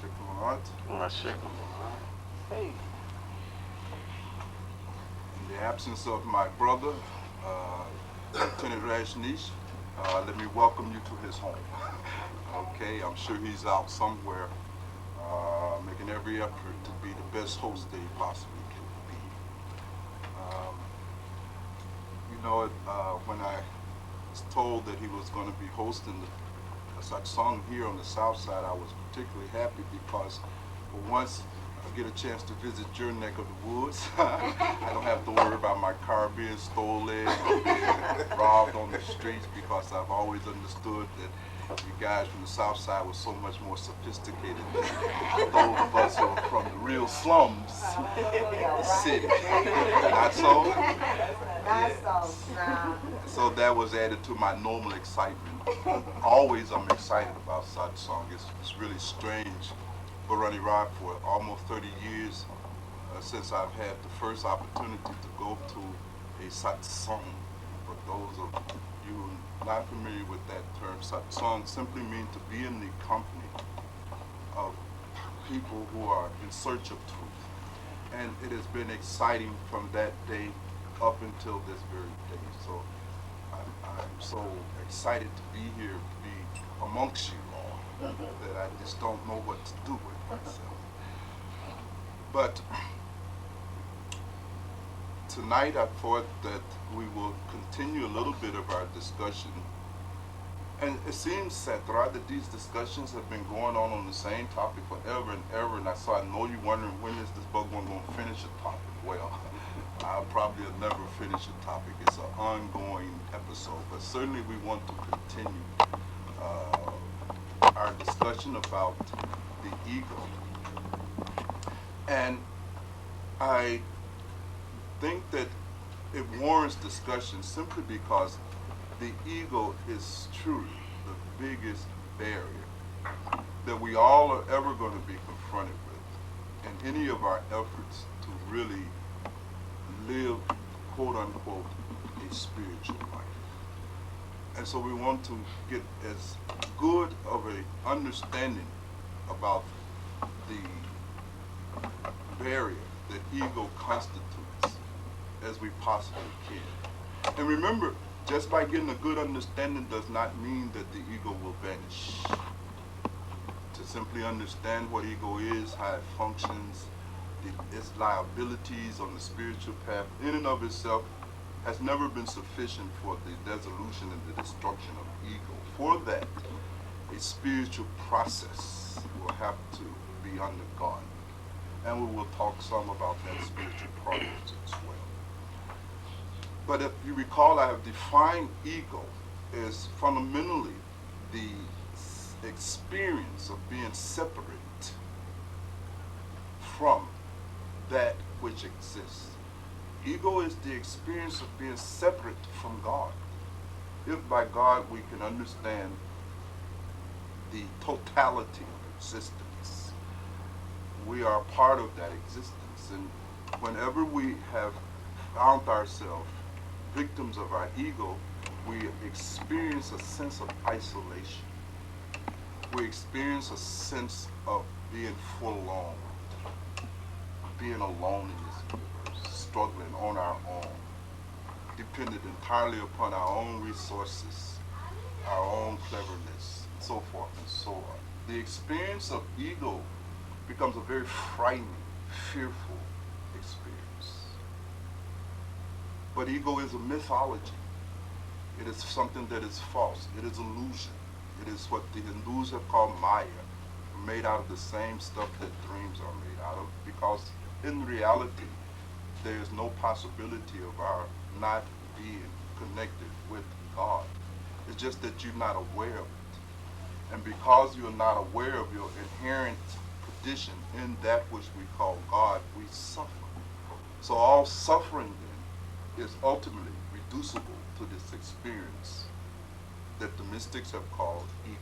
Shikamarat. Hey. In the absence of my brother, Lieutenant Rajneesh, let me welcome you to his home. Okay, I'm sure he's out somewhere making every effort to be the best host that he possibly can be. Um, when I was told that he was going to be hosting the such song here on the South Side, I was particularly happy because for once I get a chance to visit your neck of the woods. I don't have to worry about my car being stolen or being robbed on the streets because I've always understood that you guys from the South Side were so much more sophisticated than those of us who are from the real slums of the city. Not so? Not so, nah. So that was added to my normal excitement. Always I'm excited about such song. It's really strange for Runny Rock for almost 30 years since I've had the first opportunity to go to a satsang. For those of you not familiar with that term, satsang simply means to be in the company of people who are in search of truth. And it has been exciting from that day up until this very day. So I'm so excited to be here, to be amongst you all, that I just don't know what to do with myself. But tonight I thought that we will continue a little bit of our discussion. And it seems, Satra, that these discussions have been going on the same topic forever and ever. And so I know you're wondering, when is this Bhagwan going to finish a topic? Well, I'll probably never finish a topic. It's an ongoing episode. But certainly we want to continue our discussion about the ego. And I think that it warrants discussion simply because the ego is truly the biggest barrier that we all are ever going to be confronted with in any of our efforts to really live, quote unquote, a spiritual life. And so we want to get as good of an understanding about the barrier that ego constitutes as we possibly can. And remember, just by getting a good understanding does not mean that the ego will vanish. To simply understand what ego is, how it functions, its liabilities on the spiritual path, in and of itself, has never been sufficient for the dissolution and the destruction of ego. For that, a spiritual process will have to be undergone. And we will talk some about that spiritual process as well. But if you recall, I have defined ego as fundamentally the experience of being separate from that which exists. Ego is the experience of being separate from God. If by God we can understand the totality of existence, we are part of that existence. And whenever we have found ourselves victims of our ego, we experience a sense of isolation. We experience a sense of being forlorn, being alone in this universe, struggling on our own, dependent entirely upon our own resources, our own cleverness, and so forth and so on. The experience of ego becomes a very frightening, fearful experience. But ego is a mythology. It is something that is false. It is illusion. It is what the Hindus have called Maya, made out of the same stuff that dreams are made out of, because in reality, there is no possibility of our not being connected with God. It's just that you're not aware of it. And because you're not aware of your inherent condition in that which we call God, we suffer. So all suffering then is ultimately reducible to this experience that the mystics have called ego.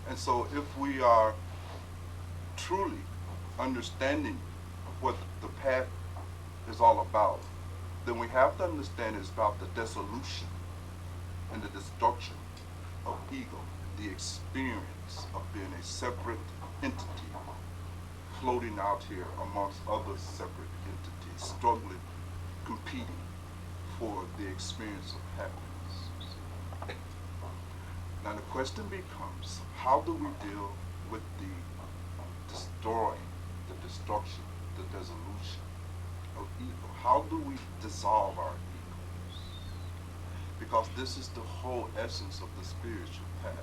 And so if we are truly understanding what the path is all about, then we have to understand it's about the dissolution and the destruction of ego, the experience of being a separate entity floating out here amongst other separate entities, struggling, competing for the experience of happiness. Now the question becomes, how do we deal with the destroying, the destruction, the dissolution of ego? How do we dissolve our egos? Because this is the whole essence of the spiritual path.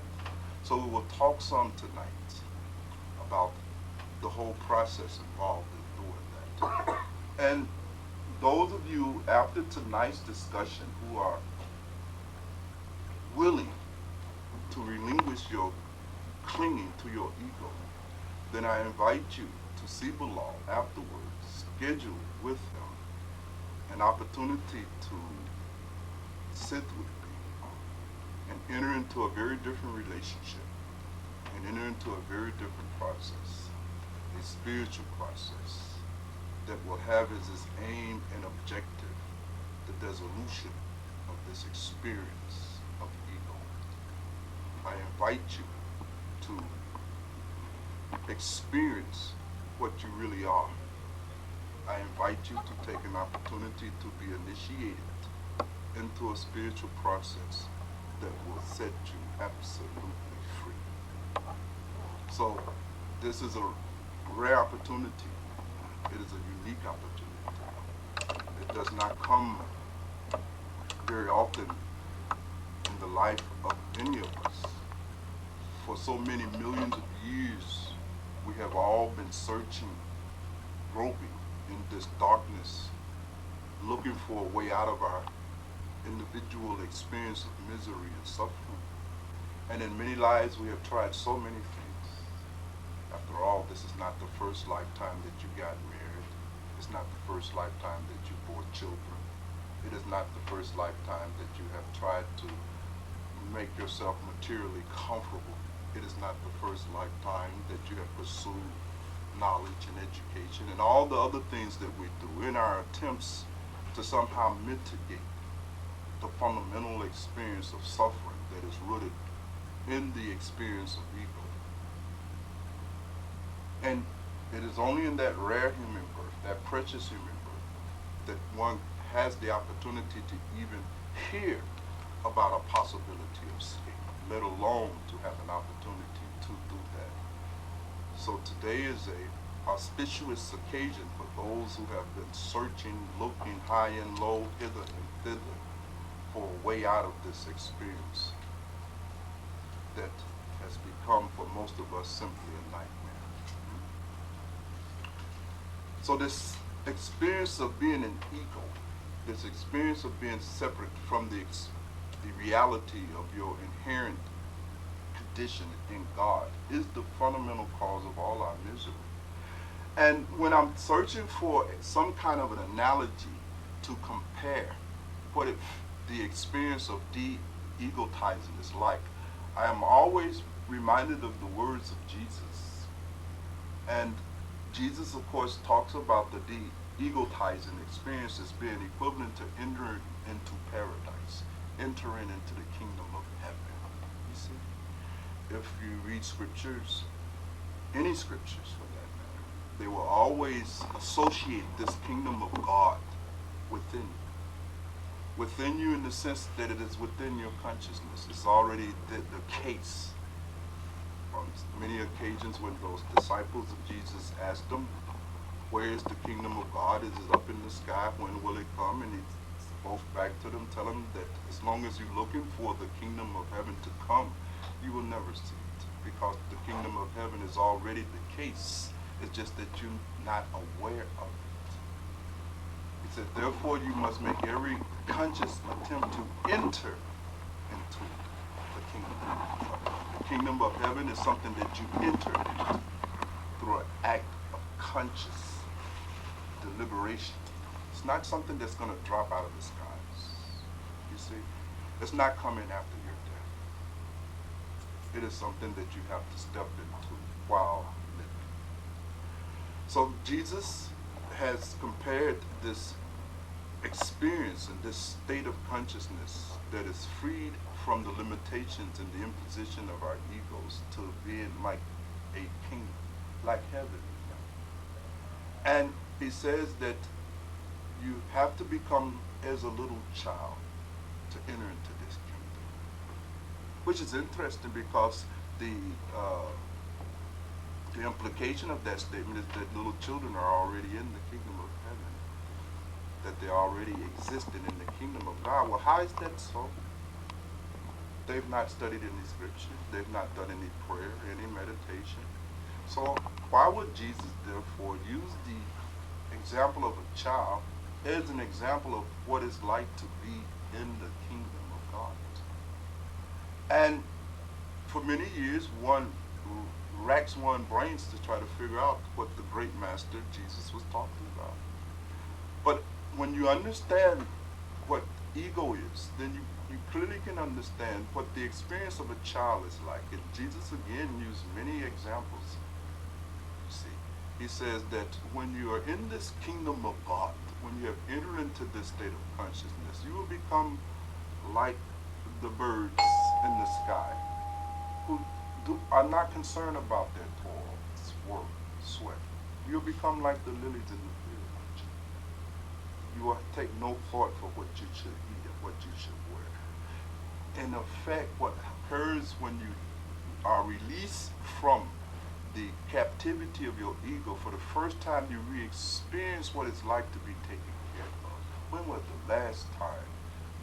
So we will talk some tonight about the whole process involved in doing that. And those of you after tonight's discussion who are willing to relinquish your clinging to your ego, then I invite you to see Bilal afterwards, schedule with him an opportunity to sit with me and enter into a very different relationship and enter into a very different process, a spiritual process that will have as its aim and objective the dissolution of this experience of ego. I invite you to experience what you really are. I invite you to take an opportunity to be initiated into a spiritual process that will set you absolutely free. So this is a rare opportunity. It is a unique opportunity. It does not come very often in the life of any of us. For so many millions of years, we have all been searching, groping in this darkness, looking for a way out of our individual experience of misery and suffering. And in many lives, we have tried so many things. After all, this is not the first lifetime that you got married. It's not the first lifetime that you bore children. It is not the first lifetime that you have tried to make yourself materially comfortable. It is not the first lifetime that you have pursued knowledge and education and all the other things that we do in our attempts to somehow mitigate the fundamental experience of suffering that is rooted in the experience of ego. And it is only in that rare human birth, that precious human birth, that one has the opportunity to even hear about a possibility of escape, let alone to have an opportunity to do that. So today is a auspicious occasion for those who have been searching, looking high and low, hither and thither, for a way out of this experience that has become for most of us simply a nightmare. So this experience of being an ego, this experience of being separate from the reality of your inherent condition in God is the fundamental cause of all our misery. And when I'm searching for some kind of an analogy to compare what the experience of de-egotizing is like, I am always reminded of the words of Jesus. And Jesus, of course, talks about the de-egotizing experience as being equivalent to entering into paradise, entering into the kingdom of heaven. You see? If you read scriptures, any scriptures for that matter, they will always associate this kingdom of God within you. Within you in the sense that it is within your consciousness. It's already the case. On many occasions when those disciples of Jesus asked him, where is the kingdom of God? Is it up in the sky? When will it come? And he spoke back to them, telling them that as long as you're looking for the kingdom of heaven to come, you will never see it. Because the kingdom of heaven is already the case. It's just that you're not aware of it. He said, therefore you must make every conscious attempt to enter into the kingdom of heaven. The kingdom of heaven is something that you enter into through an act of conscious deliberation. It's not something that's going to drop out of the skies. You see? It's not coming after your death. It is something that you have to step into while living. So Jesus has compared this experience and this state of consciousness that is freed from the limitations and the imposition of our egos to being like a kingdom. like heaven. And he says that you have to become as a little child to enter into this kingdom. Which is interesting because the implication of that statement is that little children are already in the kingdom of heaven, that they already existed in the kingdom of God. Well, how is that so? They've not studied any scripture. They've not done any prayer, any meditation. So why would Jesus therefore use the example of a child as an example of what it's like to be in the kingdom of God? And for many years, one racks one's brains to try to figure out what the great master Jesus was talking about. But when you understand what ego is, then you clearly can understand what the experience of a child is like. And Jesus again used many examples. You see, he says that when you are in this kingdom of God, when you have entered into this state of consciousness, you will become like the birds in the sky who are not concerned about their toil, work, sweat. You'll become like the lilies in the field. You will take no thought for what you should eat and what you should wear. In effect, what occurs when you are released from the captivity of your ego, for the first time you re-experience what it's like to be taken care of. When was the last time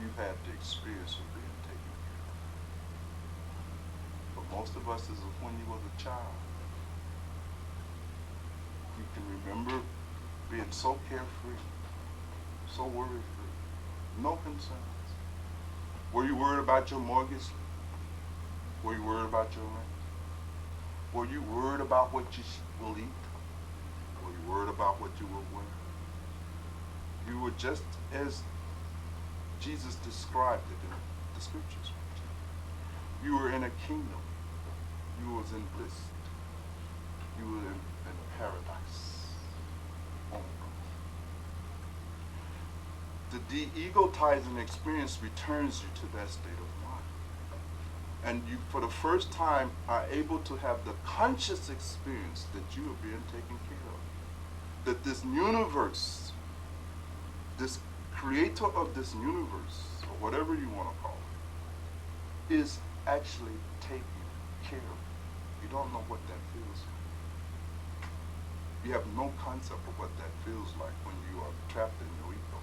you had the experience of being taken care of? For most of us, is when you was a child. You can remember being so carefree, so worry-free, no concerns. Were you worried about your mortgage? Were you worried about your rent? Were you worried about what you will eat? Were you worried about what you will wear? You were just as Jesus described it in the scriptures. You were in a kingdom. You was in bliss. You were in paradise on earth. The de-egotizing experience returns you to that state of mind. And you, for the first time, are able to have the conscious experience that you are being taken care of. That this universe, this creator of this universe, or whatever you want to call it, is actually taking care of you. You don't know what that feels like. You have no concept of what that feels like when you are trapped in your ego.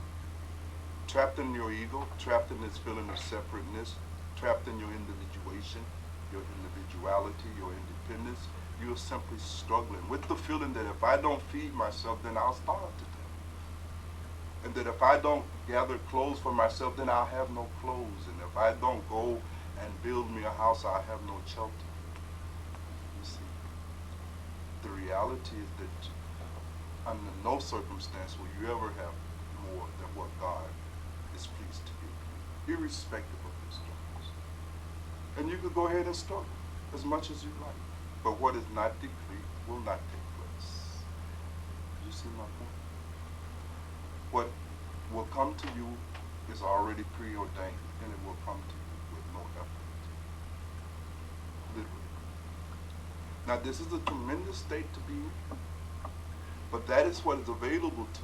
Trapped in your ego, trapped in this feeling of separateness, trapped in your individuation, your individuality, your independence. You're simply struggling with the feeling that if I don't feed myself, then I'll starve to death. And that if I don't gather clothes for myself, then I'll have no clothes. And if I don't go and build me a house, I'll have no shelter. You see, the reality is that under no circumstance will you ever have more than what God is pleased to give you, irrespective of your struggles. And you could go ahead and struggle as much as you like. But what is not decreed will not take place. You see my point? What will come to you is already preordained, and it will come to you with no effort. Literally. Now this is a tremendous state to be in, but that is what is available to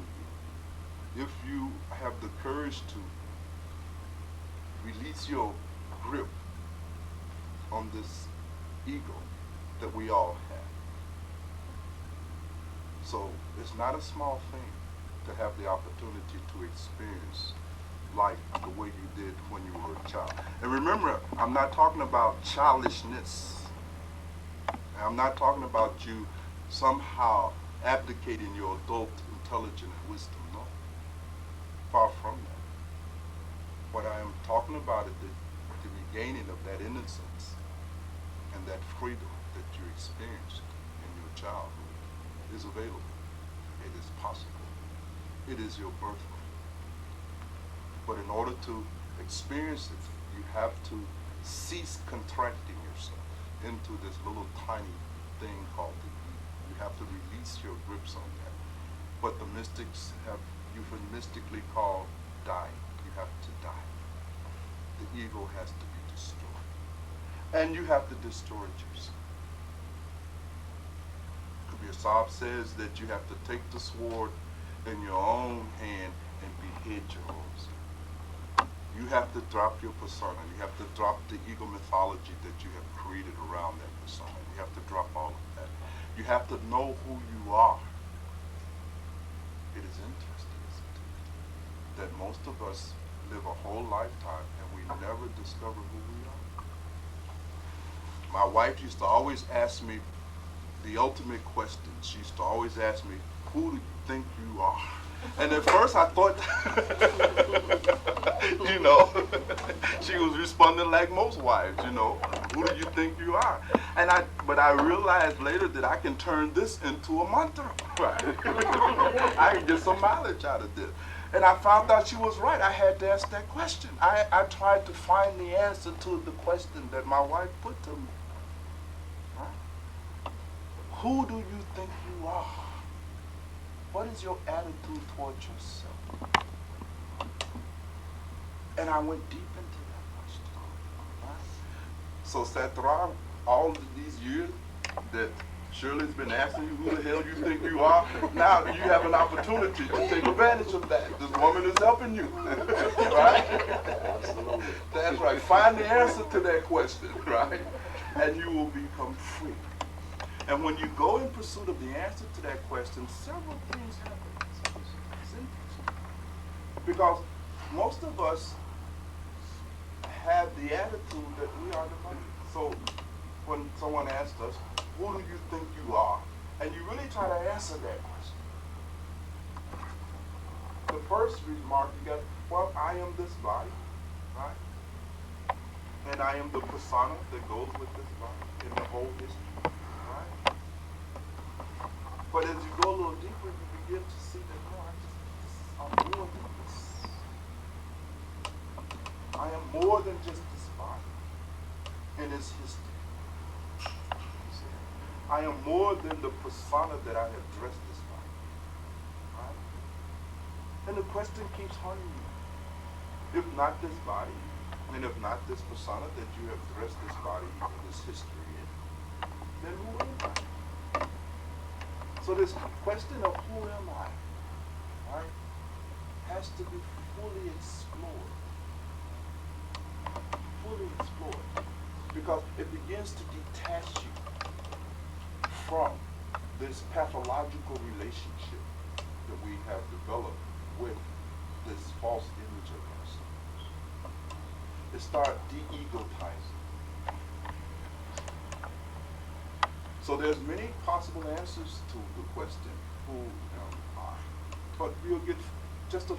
you if you have the courage to release your grip on this ego that we all have. So it's not a small thing to have the opportunity to experience life the way you did when you were a child. And remember, I'm not talking about childishness. I'm not talking about you somehow abdicating your adult intelligence and wisdom. No. Far from that. What I am talking about is the regaining of that innocence and that freedom that you experienced in your childhood is available. It is possible. It is your birthright. But in order to experience it, you have to cease contracting yourself into this little tiny thing called the ego. You have to release your grips on that. What the mystics have euphemistically called dying. You have to die. The ego has to be destroyed. And you have to destroy it yourself. It could be a Psalm says that you have to take the sword in your own hand and behead your own self. You have to drop your persona. You have to drop the ego mythology that you have created around that persona. You have to drop all of that. You have to know who you are. It is interesting, isn't it, that most of us live a whole lifetime and we never discover who we are. My wife used to always ask me the ultimate question. She used to always ask me, who do you think you are? And at first I thought, you know, she was responding like most wives, you know, who do you think you are? But I realized later that I can turn this into a mantra, right? I can get some mileage out of this. And I found out she was right. I had to ask that question. I tried to find the answer to the question that my wife put to me. Right? Who do you think you are? What is your attitude towards yourself? And I went deep into that question. Right? So Satra, all of these years that Shirley's been asking you who the hell you think you are, now you have an opportunity to take advantage of that. This woman is helping you. Right? Absolutely. That's right. Find the answer to that question, right? And you will become free. And when you go in pursuit of the answer to that question, several things happen. It's interesting. Because most of us have the attitude that we are the money. So when someone asks us, who do you think you are? And you really try to answer that question. The first remark you got, well, I am this body, right? And I am the persona that goes with this body in the whole history, right? But as you go a little deeper, you begin to see that, no, I'm more than this. I am more than just this body and its history. I am more than the persona that I have dressed this body. Right? And the question keeps haunting you. If not this body, and if not this persona that you have dressed this body and this history in, then who am I? So this question of who am I, right, has to be fully explored. Fully explored. Because it begins to detach you from this pathological relationship that we have developed with this false image of ourselves. It starts de-egotizing. So there's many possible answers to the question, who am I? But we'll get just a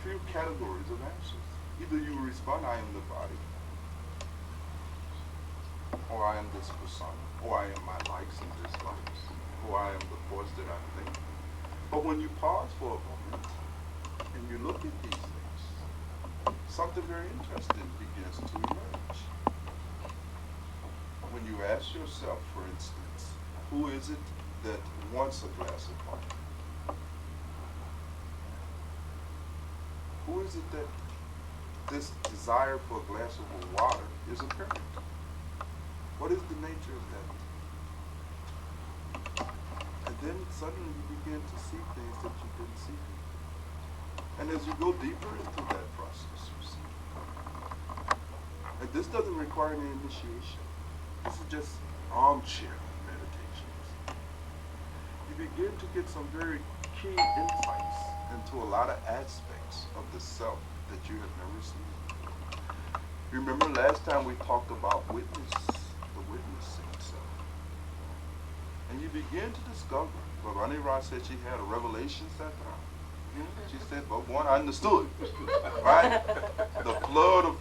few categories of answers. Either you respond, I am the body, or I am this persona, or I am my likes and dislikes, or I am the force that I think. But when you pause for a moment and you look at these things, something very interesting begins to emerge. When you ask yourself, for instance, who is it that wants a glass of water? Who is it that this desire for a glass of water is apparent? What is the nature of that? And then suddenly you begin to see things that you didn't see before. And as you go deeper into that process, you see. And this doesn't require any initiation. This is just armchair meditations. You begin to get some very key insights into a lot of aspects of the self that you have never seen. Remember last time we talked about the witnessing self. And you begin to discover, Bhagwan Ra said she had a revelation that time. She said, Bhagwan, I understood. Right? The flood of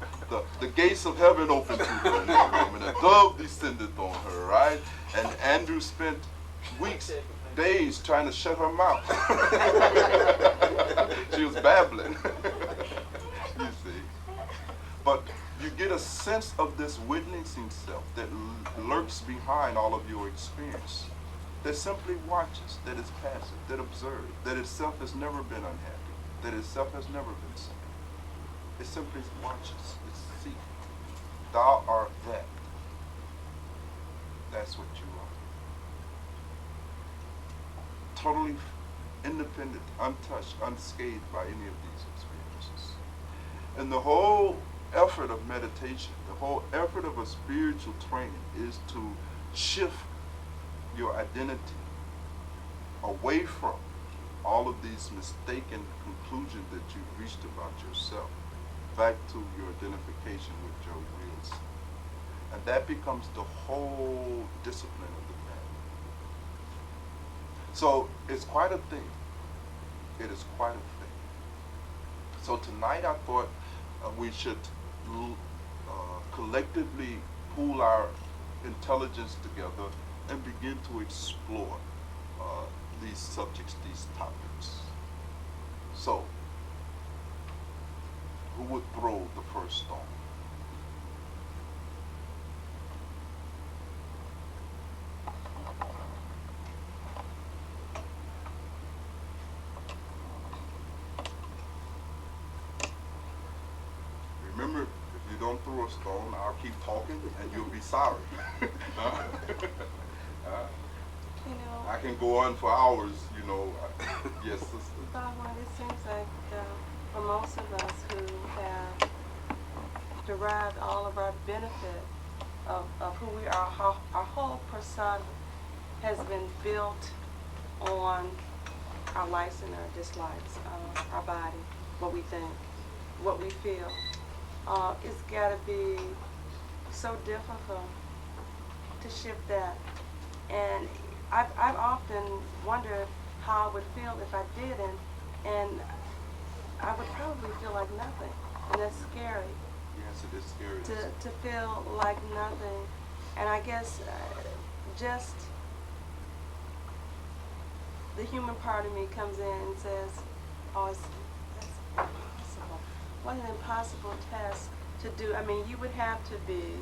the gates of heaven opened to her in that room, and a dove descended on her, right? And Andrew spent weeks, days trying to shut her mouth. She was babbling. You see. But you get a sense of this witnessing self that lurks behind all of your experience, that simply watches, that is passive, that observes, that itself has never been unhappy, that itself has never been sad. It simply watches, it seeks. Thou art that. That's what you totally independent, untouched, unscathed by any of these experiences. And the whole effort of meditation, the whole effort of a spiritual training is to shift your identity away from all of these mistaken conclusions that you've reached about yourself, back to your identification with your real self. And that becomes the whole discipline of the man. So it's quite a thing. It is quite a thing. So tonight I thought we should collectively pool our intelligence together and begin to explore these subjects, these topics. So, who would throw the first stone? Remember, if you don't throw a stone, I'll keep talking and you'll be sorry. You know, I can go on for hours, you know. Yes, sister. Bhagwan, it seems like for most of us who have derived all of our benefit of who we are, our whole persona has been built on our likes and our dislikes, our body, what we think, what we feel. It's got to be so difficult to shift that. And I've often wondered how I would feel if I didn't, and I would probably feel like nothing, and that's scary. Yes, it is scary. To feel like nothing, and I guess just the human part of me comes in and says, "Oh, that's impossible. What an impossible task to do." I mean, you would have to be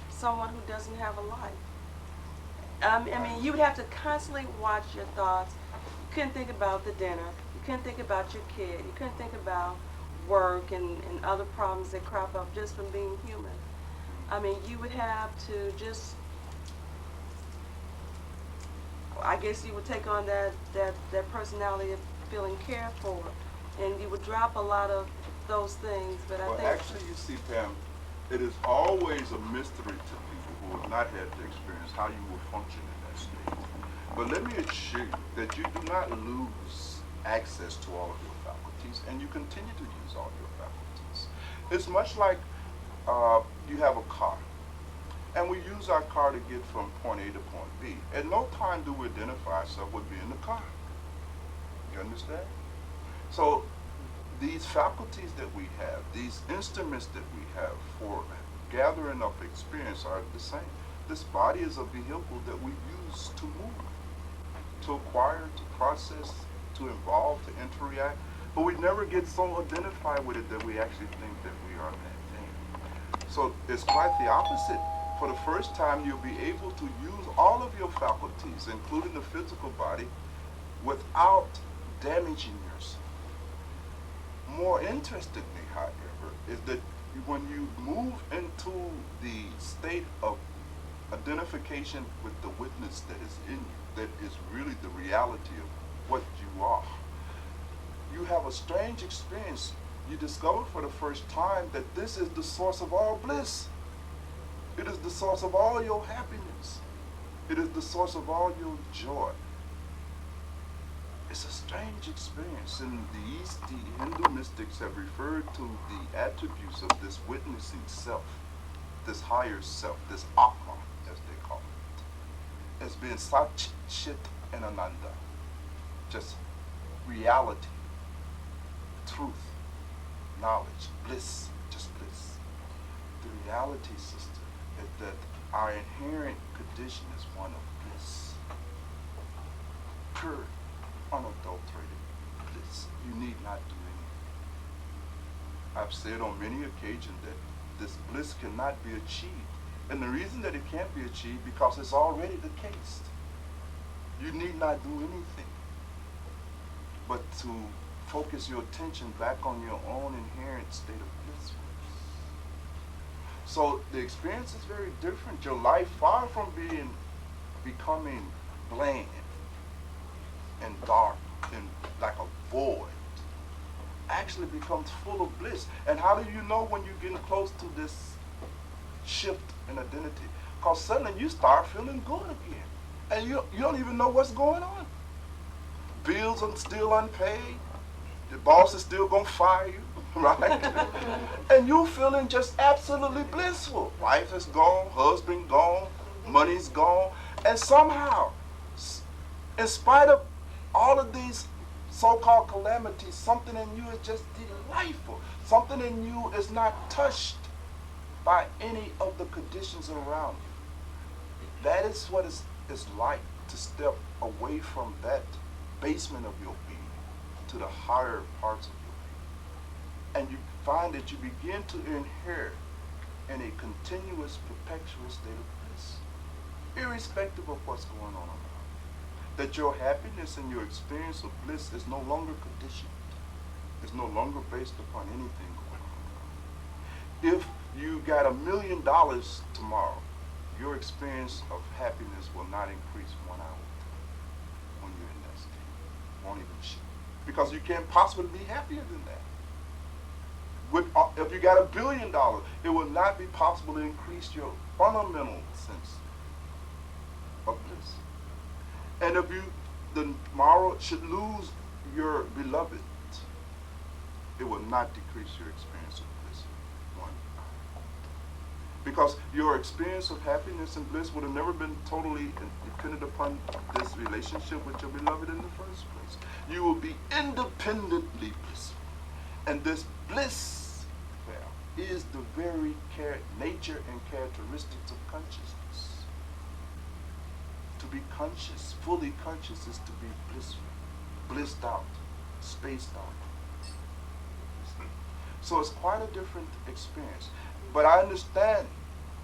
someone who doesn't have a life. I mean, you would have to constantly watch your thoughts. You couldn't think about the dinner. You couldn't think about your kid. You couldn't think about work and other problems that crop up just from being human. I mean, you would have to just, I guess you would take on that personality of feeling cared for, and you would drop a lot of those things. But I Well, think actually, you see, Pam, it is always a mystery to people who have not had the experience how you will function in that state. But let me assure you that you do not lose access to all of your faculties, and you continue to use all your faculties. It's much like you have a car, and we use our car to get from point A to point B. At no time do we identify ourselves with being the car. You understand? So these faculties that we have, these instruments that we have for gathering up experience are the same. This body is a vehicle that we use to move, to acquire, to process, to involve, to interact. But we never get so identified with it that we actually think that we are that thing. So it's quite the opposite. For the first time, you'll be able to use all of your faculties, including the physical body, without damaging yourself. More interestingly, however, is that when you move into the state of identification with the witness that is in you, that is really the reality of what you are, you have a strange experience. You discover for the first time that this is the source of all bliss. It is the source of all your happiness. It is the source of all your joy. It's a strange experience. In the East, the Hindu mystics have referred to the attributes of this witnessing self, this higher self, this Atma, as they call it, as being Sat, Chit, and Ananda. Just reality, truth, knowledge, bliss, just bliss. The reality, sister, is that our inherent condition is one of bliss. Pure, unadulterated bliss. You need not do anything. I've said on many occasions that this bliss cannot be achieved. And the reason that it can't be achieved because it's already the case. You need not do anything but to focus your attention back on your own inherent state of blissfulness. So the experience is very different. Your life, far from becoming bland and dark and like a void actually becomes full of bliss. And how do you know when you're getting close to this shift in identity? Because suddenly you start feeling good again. And you don't even know what's going on. Bills are still unpaid. The boss is still going to fire you, right? And you feeling just absolutely blissful. Wife is gone, husband gone, money's gone. And somehow, in spite of all of these so-called calamities, something in you is just delightful. Something in you is not touched by any of the conditions around you. That is what it's like to step away from that basement of your being to the higher parts of your being. And you find that you begin to inherit in a continuous, perpetual state of bliss, irrespective of what's going on around you. That your happiness and your experience of bliss is no longer conditioned. It's no longer based upon anything going on around you. If you got $1 million tomorrow, your experience of happiness will not increase 1 hour when you're in that state. Won't even shift. Because you can't possibly be happier than that. If you got $1 billion, it will not be possible to increase your fundamental sense of bliss. And if you tomorrow should lose your beloved, it will not decrease your experience of bliss 1 hour. Because your experience of happiness and bliss would have never been totally dependent upon this relationship with your beloved in the first place. You will be independently blissful. And this bliss is the very nature and characteristics of consciousness. To be conscious, fully conscious, is to be blissful, blissed out, spaced out. So it's quite a different experience. But I understand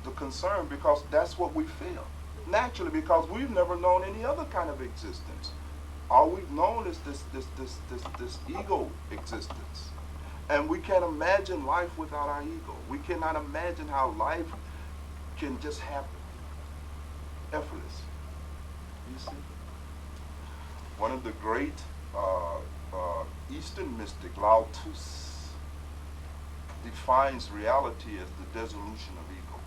the concern because that's what we feel. Naturally, because we've never known any other kind of existence. All we've known is this ego existence. And we can't imagine life without our ego. We cannot imagine how life can just happen. Effortless. You see? One of the great Eastern mystic, Lao Tzu, defines reality as the dissolution of ego.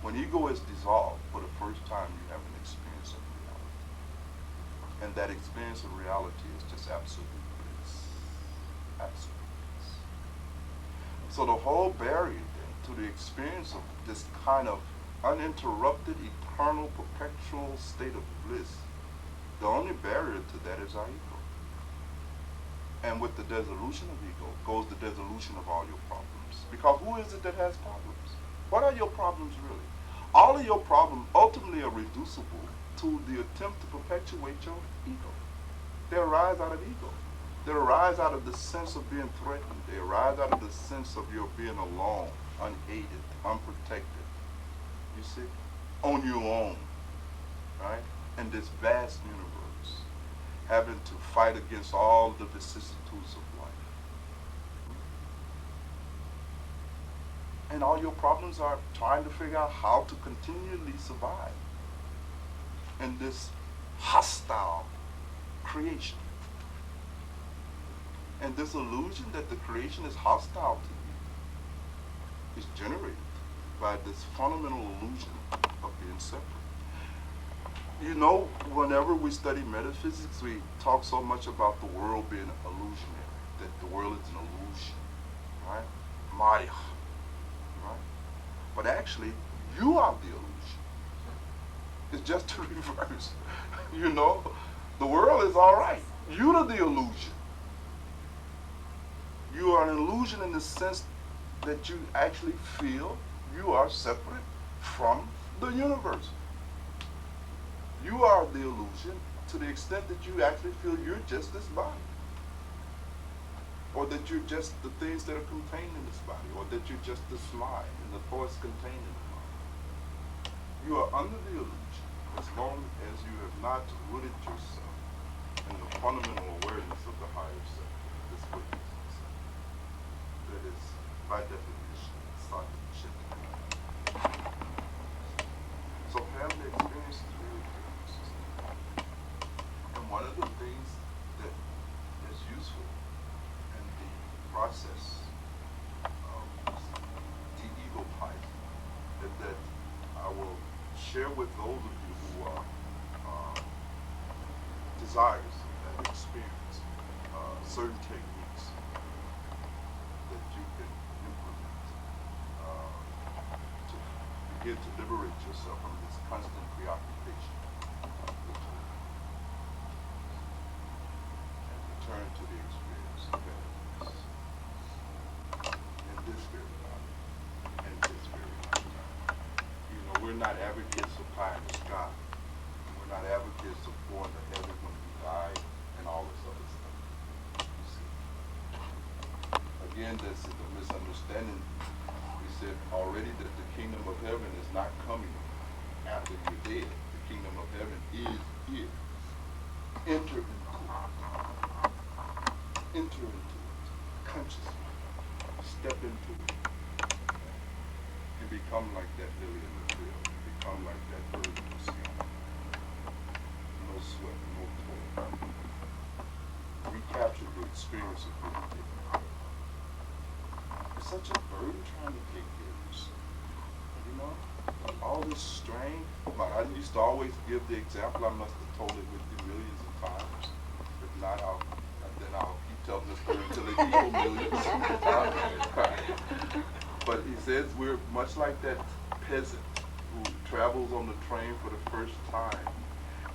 When ego is dissolved, for the first time you have an experience of reality. And that experience of reality is just absolute bliss. Absolute bliss. So the whole barrier then to the experience of this kind of uninterrupted, eternal, perpetual state of bliss, the only barrier to that is our ego. And with the dissolution of ego goes the dissolution of all your problems. Because who is it that has problems? What are your problems really? All of your problems ultimately are reducible to the attempt to perpetuate your ego. They arise out of ego. They arise out of the sense of being threatened. They arise out of the sense of your being alone, unaided, unprotected. You see? On your own. Right? In this vast universe. Having to fight against all the vicissitudes of life. And all your problems are trying to figure out how to continually survive in this hostile creation. And this illusion that the creation is hostile to you is generated by this fundamental illusion of being separate. You know, whenever we study metaphysics, we talk so much about the world being illusionary, that the world is an illusion, right? Maya, right? But actually, you are the illusion. It's just the reverse. You know, the world is all right. You're the illusion. You are an illusion in the sense that you actually feel you are separate from the universe. You are the illusion to the extent that you actually feel you're just this body. Or that you're just the things that are contained in this body. Or that you're just this mind and the thoughts contained in the mind. You are under the illusion as long as you have not rooted yourself in the fundamental awareness of the higher self, this witness self. That is, by definition, scientific. So having the experience is really good. with those of you who are desires that experience certain techniques that you can implement to begin to liberate yourself from this constant preoccupation with it and return to the experience of happiness in this very life, in this very lifetime. You know, we're not advocates of pie in the sky. We're not advocates of going to heaven when you die and all this other stuff. You see. Again, this is a misunderstanding. We said already that the kingdom of heaven is not coming after you're dead. The kingdom of heaven is here. Enter into it. Enter into it consciously. Step into it. And become like that lily in the field. Become like that bird in the sky. No sweat, no toil. Recapture the experience of being taken care of. It's such a burden trying to take care of yourself. You know? All this strain. I used to always give the example, I must have told it with you millions of times. If not, I'll keep telling the story until it equals millions. But he says we're much like that peasant who travels on the train for the first time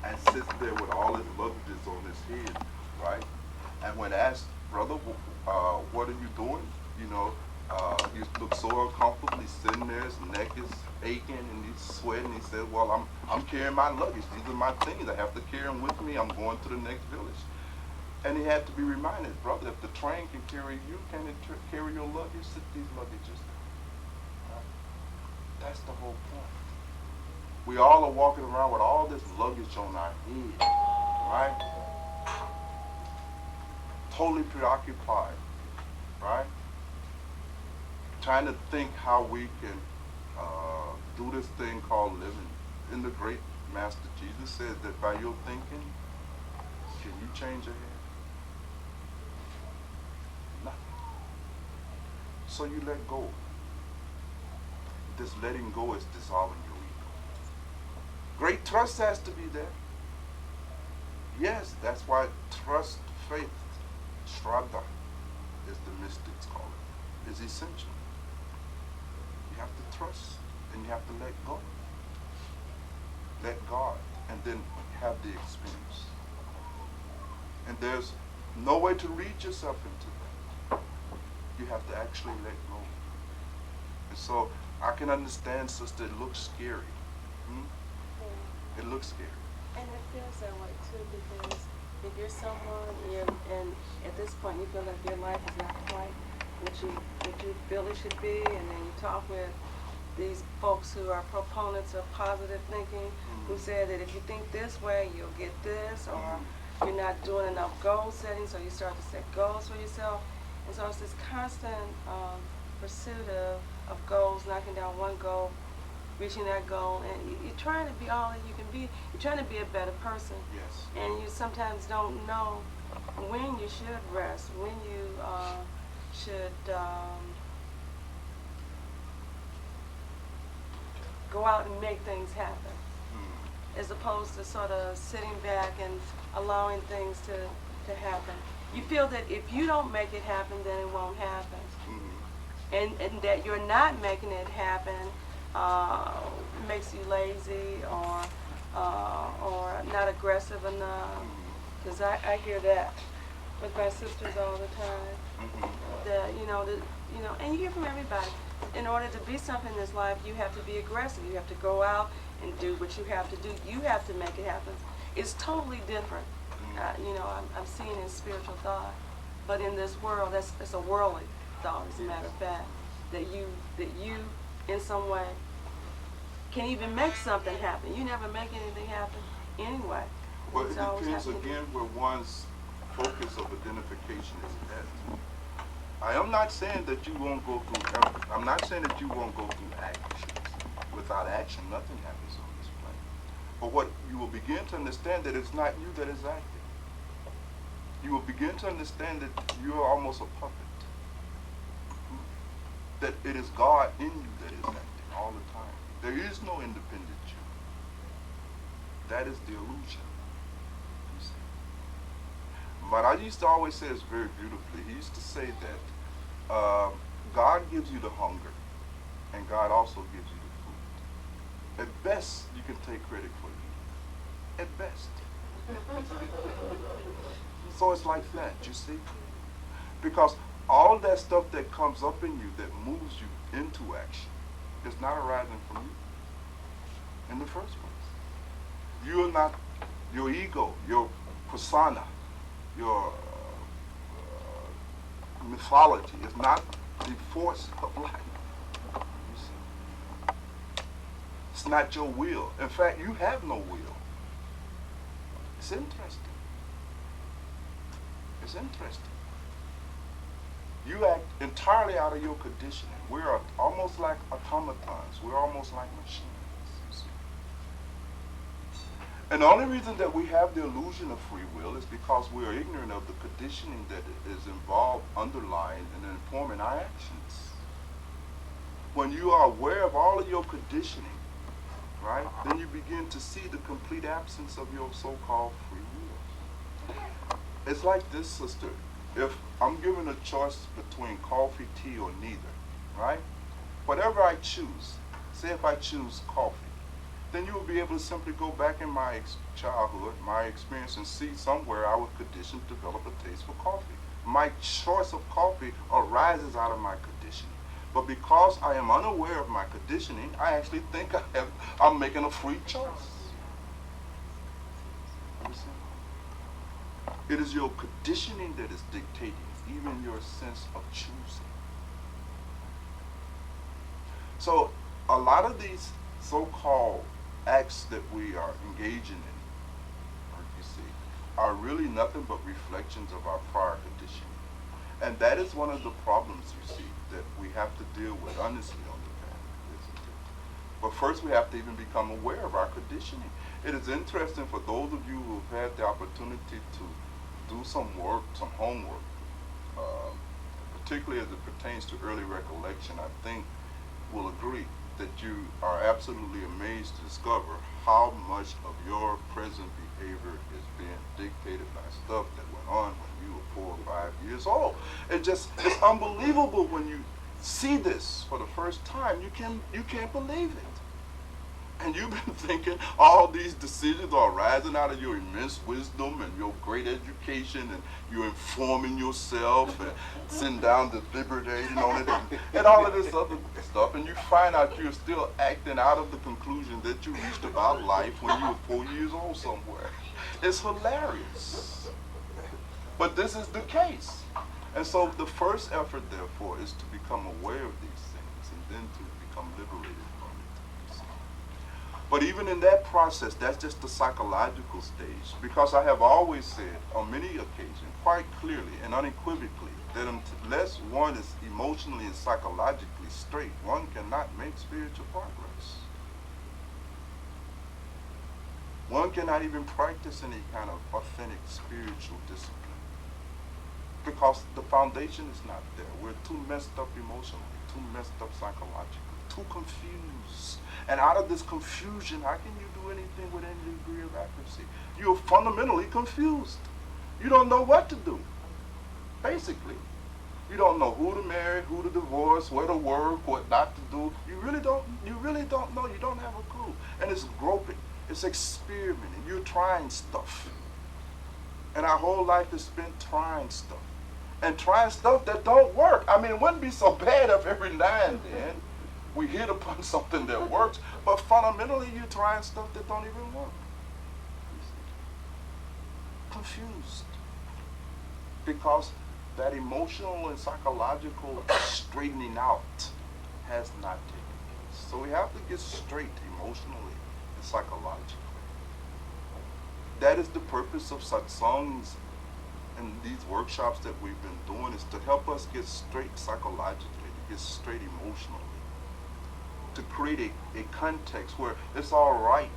and sits there with all his luggages on his head, right? And when asked, brother, what are you doing? You know, he looks so uncomfortable. He's sitting there, his neck is aching, and he's sweating. He said, well, I'm carrying my luggage. These are my things. I have to carry them with me. I'm going to the next village. And he had to be reminded, brother, if the train can carry you, can it carry your luggage? Sit these luggages down. Right? That's the whole point. We all are walking around with all this luggage on our head, right? Totally preoccupied, right? Trying to think how we can do this thing called living. And the great Master Jesus said that by your thinking, can you change your head? Nothing. So you let go. This letting go is dissolving your ego. Great trust has to be there. Yes, that's why trust, faith, Shraddha, as the mystics call it, is essential. You have to trust and you have to let go. Let God, and then have the experience. And there's no way to read yourself into that. You have to actually let go. And so I can understand, sister, it looks scary. It looks scary. And it feels that way too, because if you're someone and at this point you feel like your life is not quite what you feel it should be, and then you talk with these folks who are proponents of positive thinking, who say that if you think this way, you'll get this, or you're not doing enough goal setting, so you start to set goals for yourself. And so it's this constant pursuit of goals, knocking down one goal, reaching that goal, and you're trying to be all that you can be. You're trying to be a better person. Yes. And you sometimes don't know when you should rest, when you should go out and make things happen, as opposed to sort of sitting back and allowing things to happen. You feel that if you don't make it happen, then it won't happen. And that you're not making it happen makes you lazy or not aggressive enough. Because I hear that with my sisters all the time. That and you hear from everybody. In order to be something in this life, you have to be aggressive. You have to go out and do what you have to do. You have to make it happen. It's totally different. I'm seeing in spiritual thought, but in this world, that's a worldly thought. As a matter of fact, that you in some way can even make something happen. You never make anything happen anyway. Well, it depends again where one's focus of identification is at. I am not saying that you won't go through effort. I'm not saying that you won't go through actions. Without action, nothing happens on this planet. But what you will begin to understand that it's not you that is acting. You will begin to understand that you are almost a puppet. That it is God in you that is acting all the time. There is no independent you. That is the illusion. You see. But I used to always say this very beautifully. He used to say that God gives you the hunger, and God also gives you the food. At best, you can take credit for it. At best. So it's like that, you see? Because all that stuff that comes up in you that moves you into action is not arising from you in the first place. You are not, your ego, your persona, your mythology is not the force of life. You see? It's not your will. In fact, you have no will. It's interesting. It's interesting. You act entirely out of your conditioning. We are almost like automatons. We're almost like machines. You see. And the only reason that we have the illusion of free will is because we are ignorant of the conditioning that is involved, underlying, and informing our actions. When you are aware of all of your conditioning, right, then you begin to see the complete absence of your so-called free will. It's like this, sister. If I'm given a choice between coffee, tea, or neither, right? Whatever I choose, say if I choose coffee, then you will be able to simply go back in my childhood, my experience, and see somewhere I was conditioned to develop a taste for coffee. My choice of coffee arises out of my conditioning. But because I am unaware of my conditioning, I actually think I'm making a free choice. Understand? It is your conditioning that is dictating even your sense of choosing. So a lot of these so-called acts that we are engaging in, or you see, are really nothing but reflections of our prior conditioning. And that is one of the problems, you see, that we have to deal with honestly on the path, isn't it? But first we have to even become aware of our conditioning. It is interesting for those of you who have had the opportunity to do some work, some homework, particularly as it pertains to early recollection. I think will agree that you are absolutely amazed to discover how much of your present behavior is being dictated by stuff that went on when you were 4 or 5 years old. It's unbelievable when you see this for the first time. You can't believe it. And you've been thinking all these decisions are arising out of your immense wisdom and your great education, and you're informing yourself and sitting down deliberating on it and all of this other stuff, and you find out you're still acting out of the conclusion that you reached about life when you were 4 years old somewhere. It's hilarious. But this is the case. And so the first effort, therefore, is to become aware of these things and then to become liberated. But even in that process, that's just the psychological stage. Because I have always said on many occasions, quite clearly and unequivocally, that unless one is emotionally and psychologically straight, one cannot make spiritual progress. One cannot even practice any kind of authentic spiritual discipline. Because the foundation is not there. We're too messed up emotionally, too messed up psychologically, too confused. And out of this confusion, how can you do anything with any degree of accuracy? You're fundamentally confused. You don't know what to do, basically. You don't know who to marry, who to divorce, where to work, what not to do. You really don't know. You don't have a clue. And it's groping. It's experimenting. You're trying stuff. And our whole life is spent trying stuff. And trying stuff that don't work. I mean, it wouldn't be so bad if every now and then we hit upon something that works, but fundamentally you're trying stuff that don't even work. Confused. Because that emotional and psychological straightening out has not taken place. So we have to get straight emotionally and psychologically. That is the purpose of satsangs and these workshops that we've been doing, is to help us get straight psychologically, to get straight emotionally. To create a context where it's all right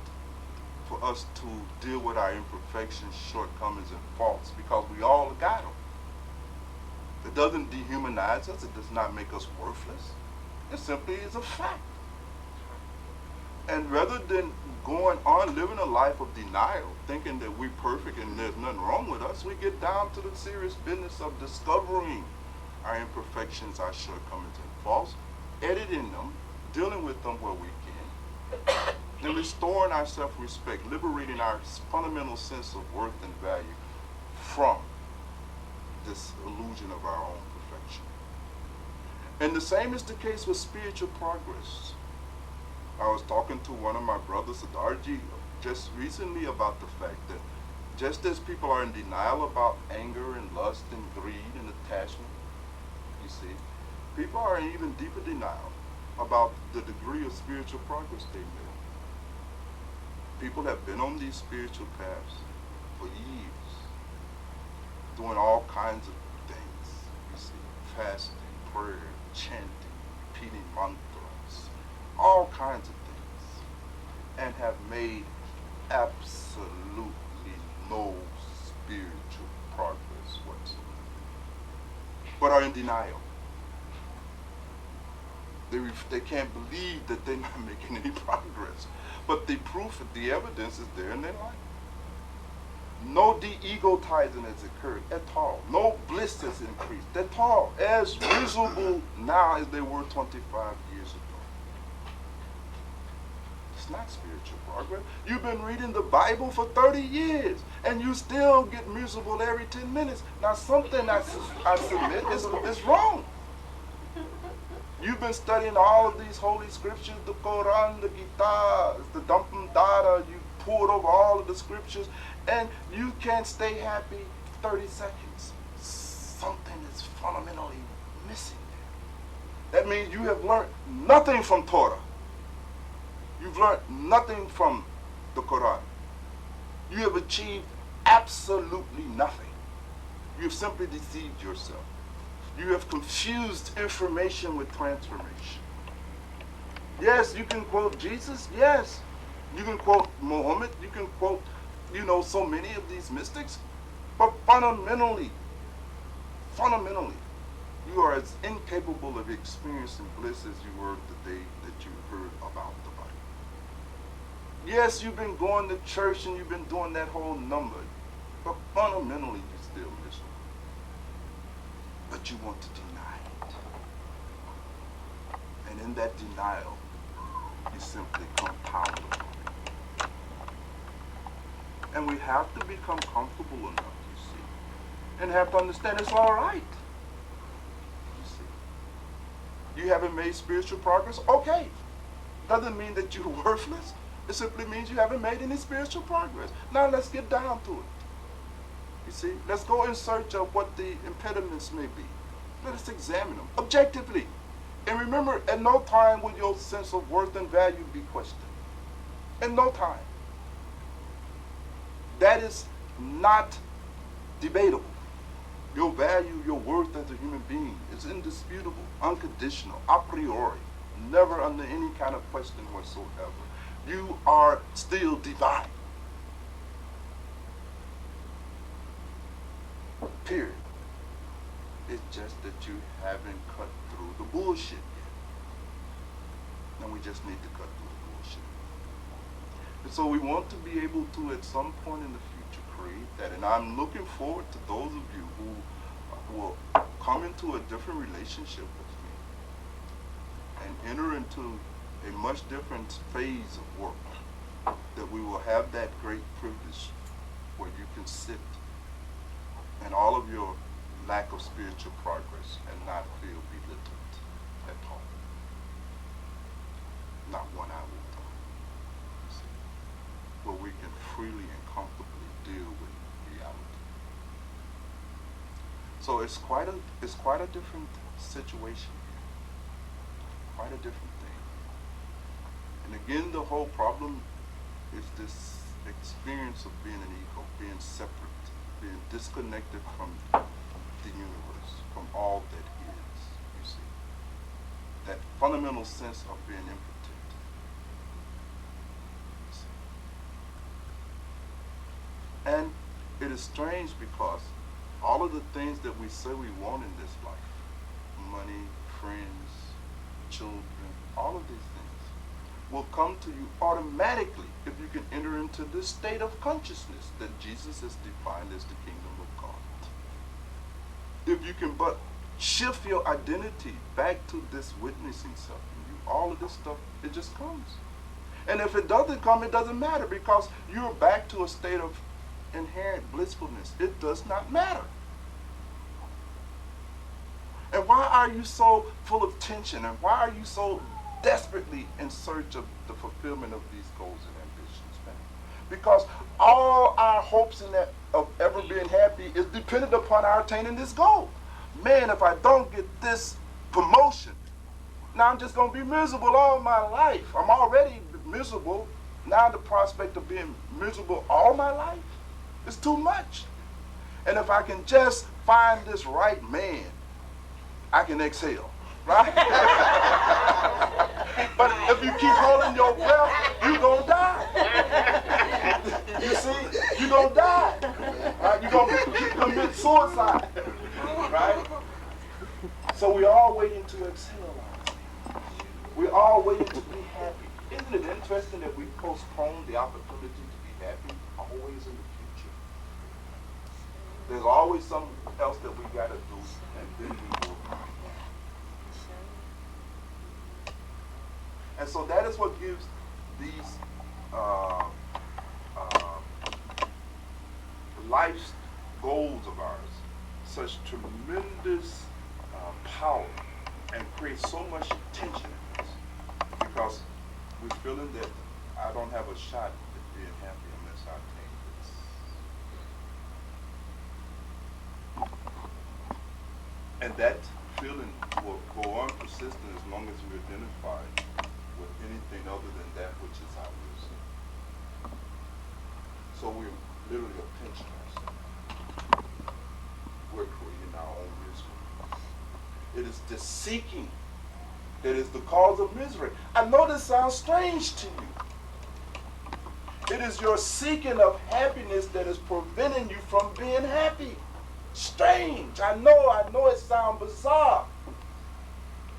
for us to deal with our imperfections, shortcomings, and faults, because we all got them. It doesn't dehumanize us. It does not make us worthless. It simply is a fact. And rather than going on living a life of denial, thinking that we're perfect and there's nothing wrong with us, we get down to the serious business of discovering our imperfections, our shortcomings and faults, editing them, dealing with them where we can, and restoring our self-respect, liberating our fundamental sense of worth and value from this illusion of our own perfection. And the same is the case with spiritual progress. I was talking to one of my brothers at RG just recently about the fact that just as people are in denial about anger and lust and greed and attachment, you see, people are in even deeper denial about the degree of spiritual progress they made. People have been on these spiritual paths for years, doing all kinds of things, you see, fasting, prayer, chanting, repeating mantras, all kinds of things, and have made absolutely no spiritual progress whatsoever, but are in denial. They can't believe that they're not making any progress. But the proof, the evidence is there in their life. No de-egotizing has occurred at all. No bliss has increased at all. As miserable now as they were 25 years ago. It's not spiritual progress. You've been reading the Bible for 30 years and you still get miserable every 10 minutes. Now something I submit is wrong. You've been studying all of these holy scriptures, the Quran, the Gita, the Dumpum Dada, you poured over all of the scriptures, and you can't stay happy 30 seconds. Something is fundamentally missing there. That means you have learned nothing from Torah. You've learned nothing from the Quran. You have achieved absolutely nothing. You've simply deceived yourself. You have confused information with transformation. Yes, you can quote Jesus. Yes, you can quote Muhammad. You can quote, so many of these mystics. But fundamentally, you are as incapable of experiencing bliss as you were the day that you heard about the Bible. Yes, you've been going to church and you've been doing that whole number. But fundamentally, you're still miserable. But you want to deny it. And in that denial, you simply compound upon it. And we have to become comfortable enough, you see, and have to understand it's all right. You see, you haven't made spiritual progress? Okay. Doesn't mean that you're worthless. It simply means you haven't made any spiritual progress. Now let's get down to it. You see, let's go in search of what the impediments may be. Let us examine them objectively. And remember, at no time will your sense of worth and value be questioned. At no time. That is not debatable. Your value, your worth as a human being is indisputable, unconditional, a priori, never under any kind of question whatsoever. You are still divine. Period. It's just that you haven't cut through the bullshit yet. And we just need to cut through the bullshit. And so we want to be able to, at some point in the future, create that. And I'm looking forward to those of you who will come into a different relationship with me and enter into a much different phase of work. That we will have that great privilege where you can sit and all of your lack of spiritual progress and not feel belittled at all. Not 1 hour of time. You see, where we can freely and comfortably deal with reality. So it's quite a different situation here. Quite a different thing. And again, the whole problem is this experience of being an ego, being separate, being disconnected from the universe, from all that is, you see. That fundamental sense of being impotent. You see. And it is strange because all of the things that we say we want in this life, money, friends, children, all of these things, will come to you automatically if you can enter into this state of consciousness that Jesus is defined as the kingdom of God. If you can but shift your identity back to this witnessing self in you, all of this stuff, it just comes. And if it doesn't come, it doesn't matter, because you're back to a state of inherent blissfulness. It does not matter. And why are you so full of tension? And why are you so desperately in search of the fulfillment of these goals and ambitions, man? Because all our hopes in that of ever being happy is dependent upon our attaining this goal. Man, if I don't get this promotion, now I'm just going to be miserable all my life. I'm already miserable. Now the prospect of being miserable all my life is too much. And if I can just find this right man, I can exhale, right? But if you keep holding your breath, you're going to die. You see, you're going to die. Right? You're going to commit suicide, right? So we're all waiting to exhale. We're all waiting to be happy. Isn't it interesting that we postpone the opportunity to be happy always in the future? There's always something else that we got to do, and then we will. And so that is what gives these life's goals of ours such tremendous power, and creates so much tension in us, because we're feeling that I don't have a shot at being happy unless I attain this. And that feeling will go on persistent as long as we identify with anything other than that which is our real. So we're literally pinching ourselves. We're creating our own misery. It is the seeking that is the cause of misery. I know this sounds strange to you. It is your seeking of happiness that is preventing you from being happy. Strange. I know it sounds bizarre.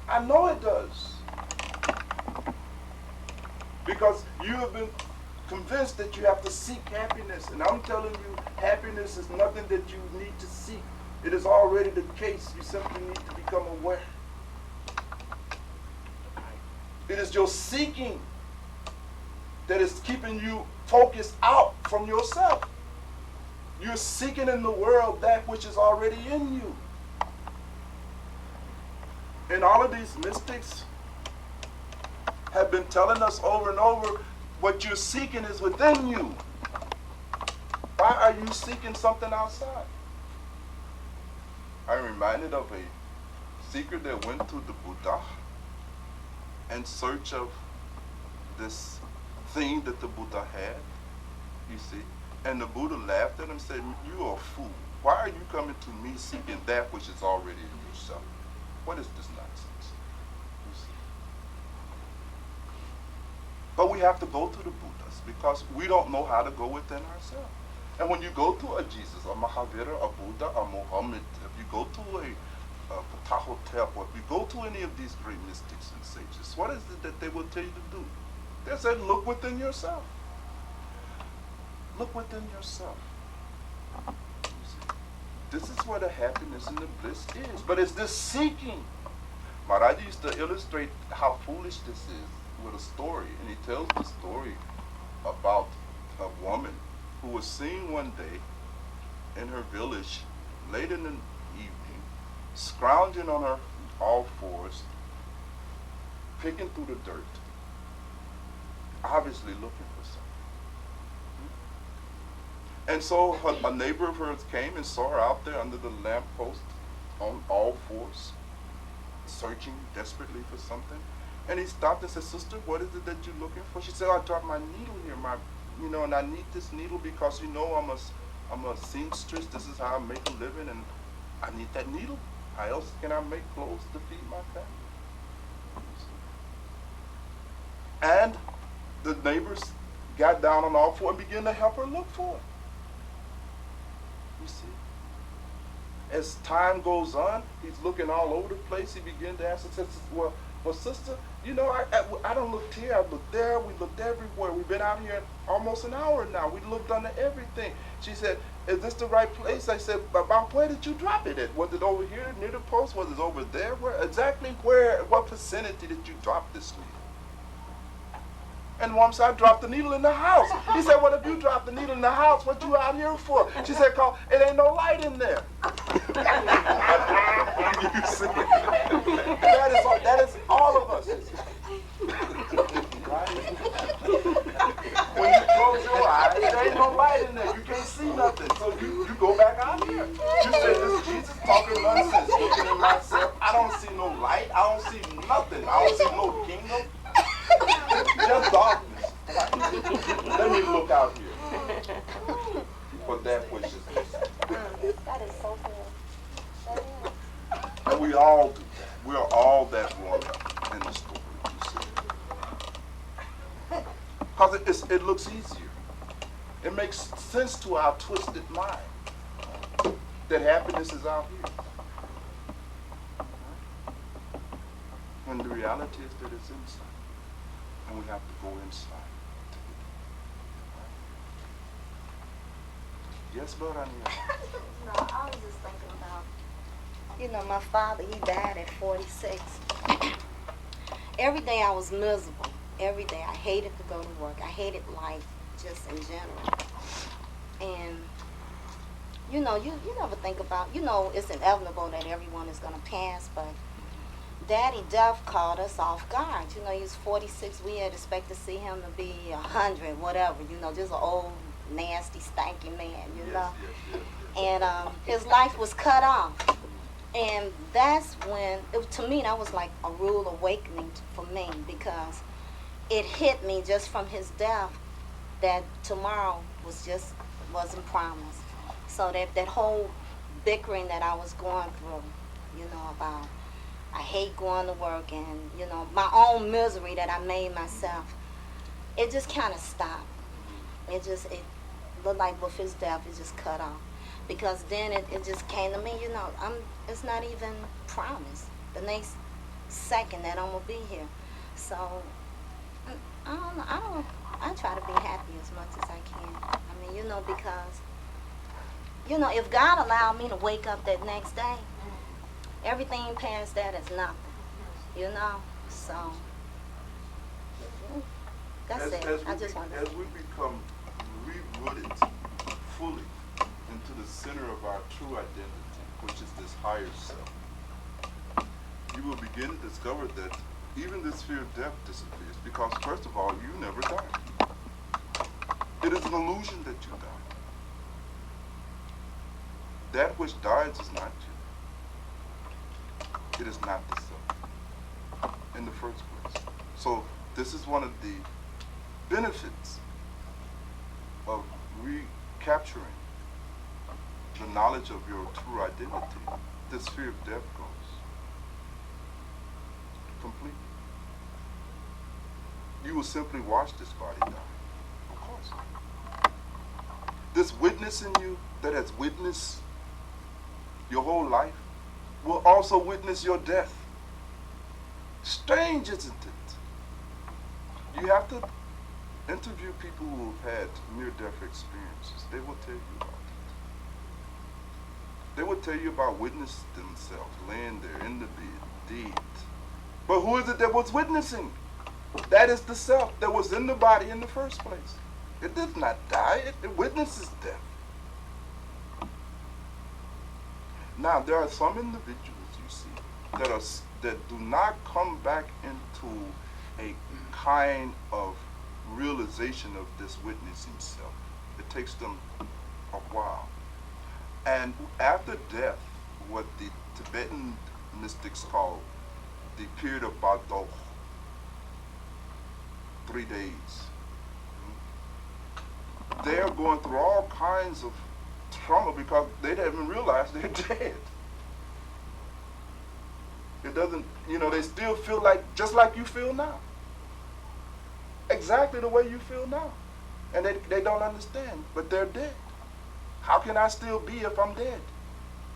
I know it does. Because you have been convinced that you have to seek happiness. And I'm telling you, happiness is nothing that you need to seek. It is already the case. You simply need to become aware. It is your seeking that is keeping you focused out from yourself. You're seeking in the world that which is already in you. And all of these mystics have been telling us over and over, what you're seeking is within you. Why are you seeking something outside? I'm reminded of a seeker that went to the Buddha in search of this thing that the Buddha had, you see. And the Buddha laughed at him and said, "You are a fool. Why are you coming to me seeking that which is already in yourself? What is this nonsense?" You see. But we have to go to the Buddhas because we don't know how to go within ourselves. And when you go to a Jesus, a Mahavira, a Buddha, a Muhammad, if you go to a Ptahotep, or if you go to any of these great mystics and sages, what is it that they will tell you to do? They said, look within yourself. Look within yourself. You see, this is where the happiness and the bliss is. But it's this seeking. Maharaj used to illustrate how foolish this is with a story. And he tells the story about a woman who was seen one day in her village late in the evening, scrounging on her all fours, picking through the dirt, obviously looking for something. And so a neighbor of hers came and saw her out there under the lamppost on all fours, searching desperately for something. And he stopped and said, "Sister, what is it that you're looking for?" She said, "I dropped my needle here, and I need this needle because, I'm a seamstress. This is how I make a living, and I need that needle. How else can I make clothes to feed my family?" And the neighbors got down on all fours and began to help her look for it. You see, as time goes on, he's looking all over the place. He began to ask, says, "Well, Well, sister, I don't looked here, I looked there, we looked everywhere. We've been out here almost an hour now. We looked under everything. She said, is this the right place? I said, about where did you drop it at? Was it over here near the post? Was it over there? Exactly where, what vicinity did you drop this needle? And Mom said, I dropped the needle in the house. He said, well, if you dropped the needle in the house, what you out here for? She said, cause it ain't no light in there. You see? That is all of us. Right? When you close your eyes, there ain't no light in there. You can't see nothing. So you go back out here. You say, this Jesus talking nonsense, looking at myself. I don't see no light. I don't see nothing. I don't see no kingdom. Just darkness. Let me look out here for that which is this. That is so good. That is. And we all do that. We are all that one in the story, you see. Because it looks easier. It makes sense to our twisted mind that happiness is out here. When the reality is that it's inside. And we have to go inside. Yes, Lord, I No, I was just thinking about, my father, he died at 46. Every day I was miserable. Every day I hated to go to work. I hated life just in general. And, you never think about, it's inevitable that everyone is going to pass, but Daddy death caught us off guard. He was 46. We had expected to see him to be 100, whatever, just an old, nasty, stanky man, Yes. And his life was cut off. And that's when, to me, that was like a rude awakening for me, because it hit me just from his death that tomorrow wasn't promised. So that whole bickering that I was going through, about I hate going to work and, my own misery that I made myself, it just kind of stopped. It looked like with his death, it just cut off. Because then it just came to me, it's not even promised the next second that I'm going to be here. So, I don't know. I try to be happy as much as I can. I mean, because, if God allowed me to wake up that next day, everything past that is nothing, so that's it. I just want to. As we become rooted fully into the center of our true identity, which is this higher self, you will begin to discover that even this fear of death disappears, because first of all, you never die. It is an illusion that you die. That which dies is not you. It is not the self in the first place. So this is one of the benefits of recapturing the knowledge of your true identity. This fear of death goes completely. You will simply watch this body die. Of course. This witness in you that has witnessed your whole life will also witness your death. Strange, isn't it? You have to interview people who have had near-death experiences. They will tell you about it. They will tell you about witnessing themselves, laying there in the bed, dead. But who is it that was witnessing? That is the self that was in the body in the first place. It did not die. It witnesses death. Now, there are some individuals, you see, that do not come back into a kind of realization of this witnessing self. It takes them a while. And after death, what the Tibetan mystics call the period of Bardo, 3 days, they're going through all kinds of trauma because they haven't realized they're dead. It doesn't, they still feel like, just like you feel now. Exactly the way you feel now. And they don't understand, but they're dead. How can I still be if I'm dead?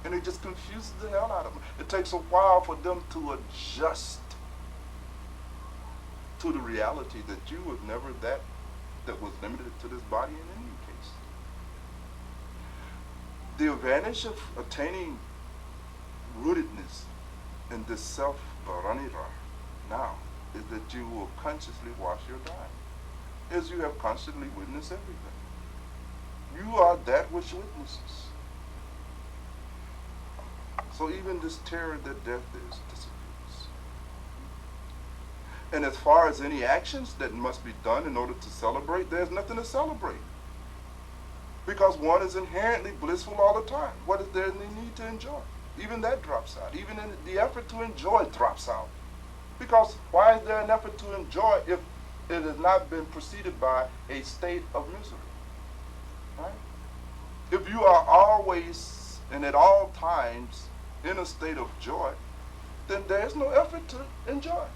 And it just confuses the hell out of them. It takes a while for them to adjust to the reality that you was never that was limited to this body in any case. The advantage of attaining rootedness in this self ranira now is that you will consciously watch your dying, as you have constantly witnessed everything. You are that which witnesses. So even this terror that death is disappears. And as far as any actions that must be done in order to celebrate, there's nothing to celebrate. Because one is inherently blissful all the time. What is there any need to enjoy? Even that drops out. Even in the effort to enjoy drops out. Because why is there an effort to enjoy if it has not been preceded by a state of misery? Right? If you are always and at all times in a state of joy, then there is no effort to enjoy.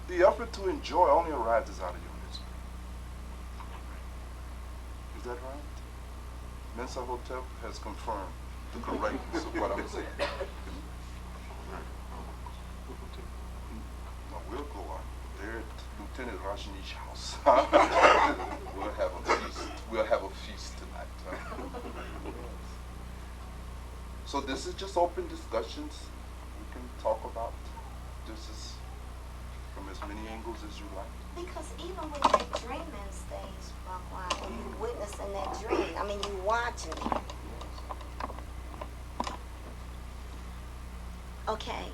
The effort to enjoy only arises out of your misery. Is that right? Mensa Hotep has confirmed the correctness of what I'm saying. No, we'll go on. They're at Lieutenant Rajneesh's house. We'll have a feast. We'll have a feast tonight. So this is just open discussions. We can talk about this is from as many angles as you like. Because even when you're dreaming stage, Bhagwan, when you witnessing that dream, I mean, you watching it. Okay.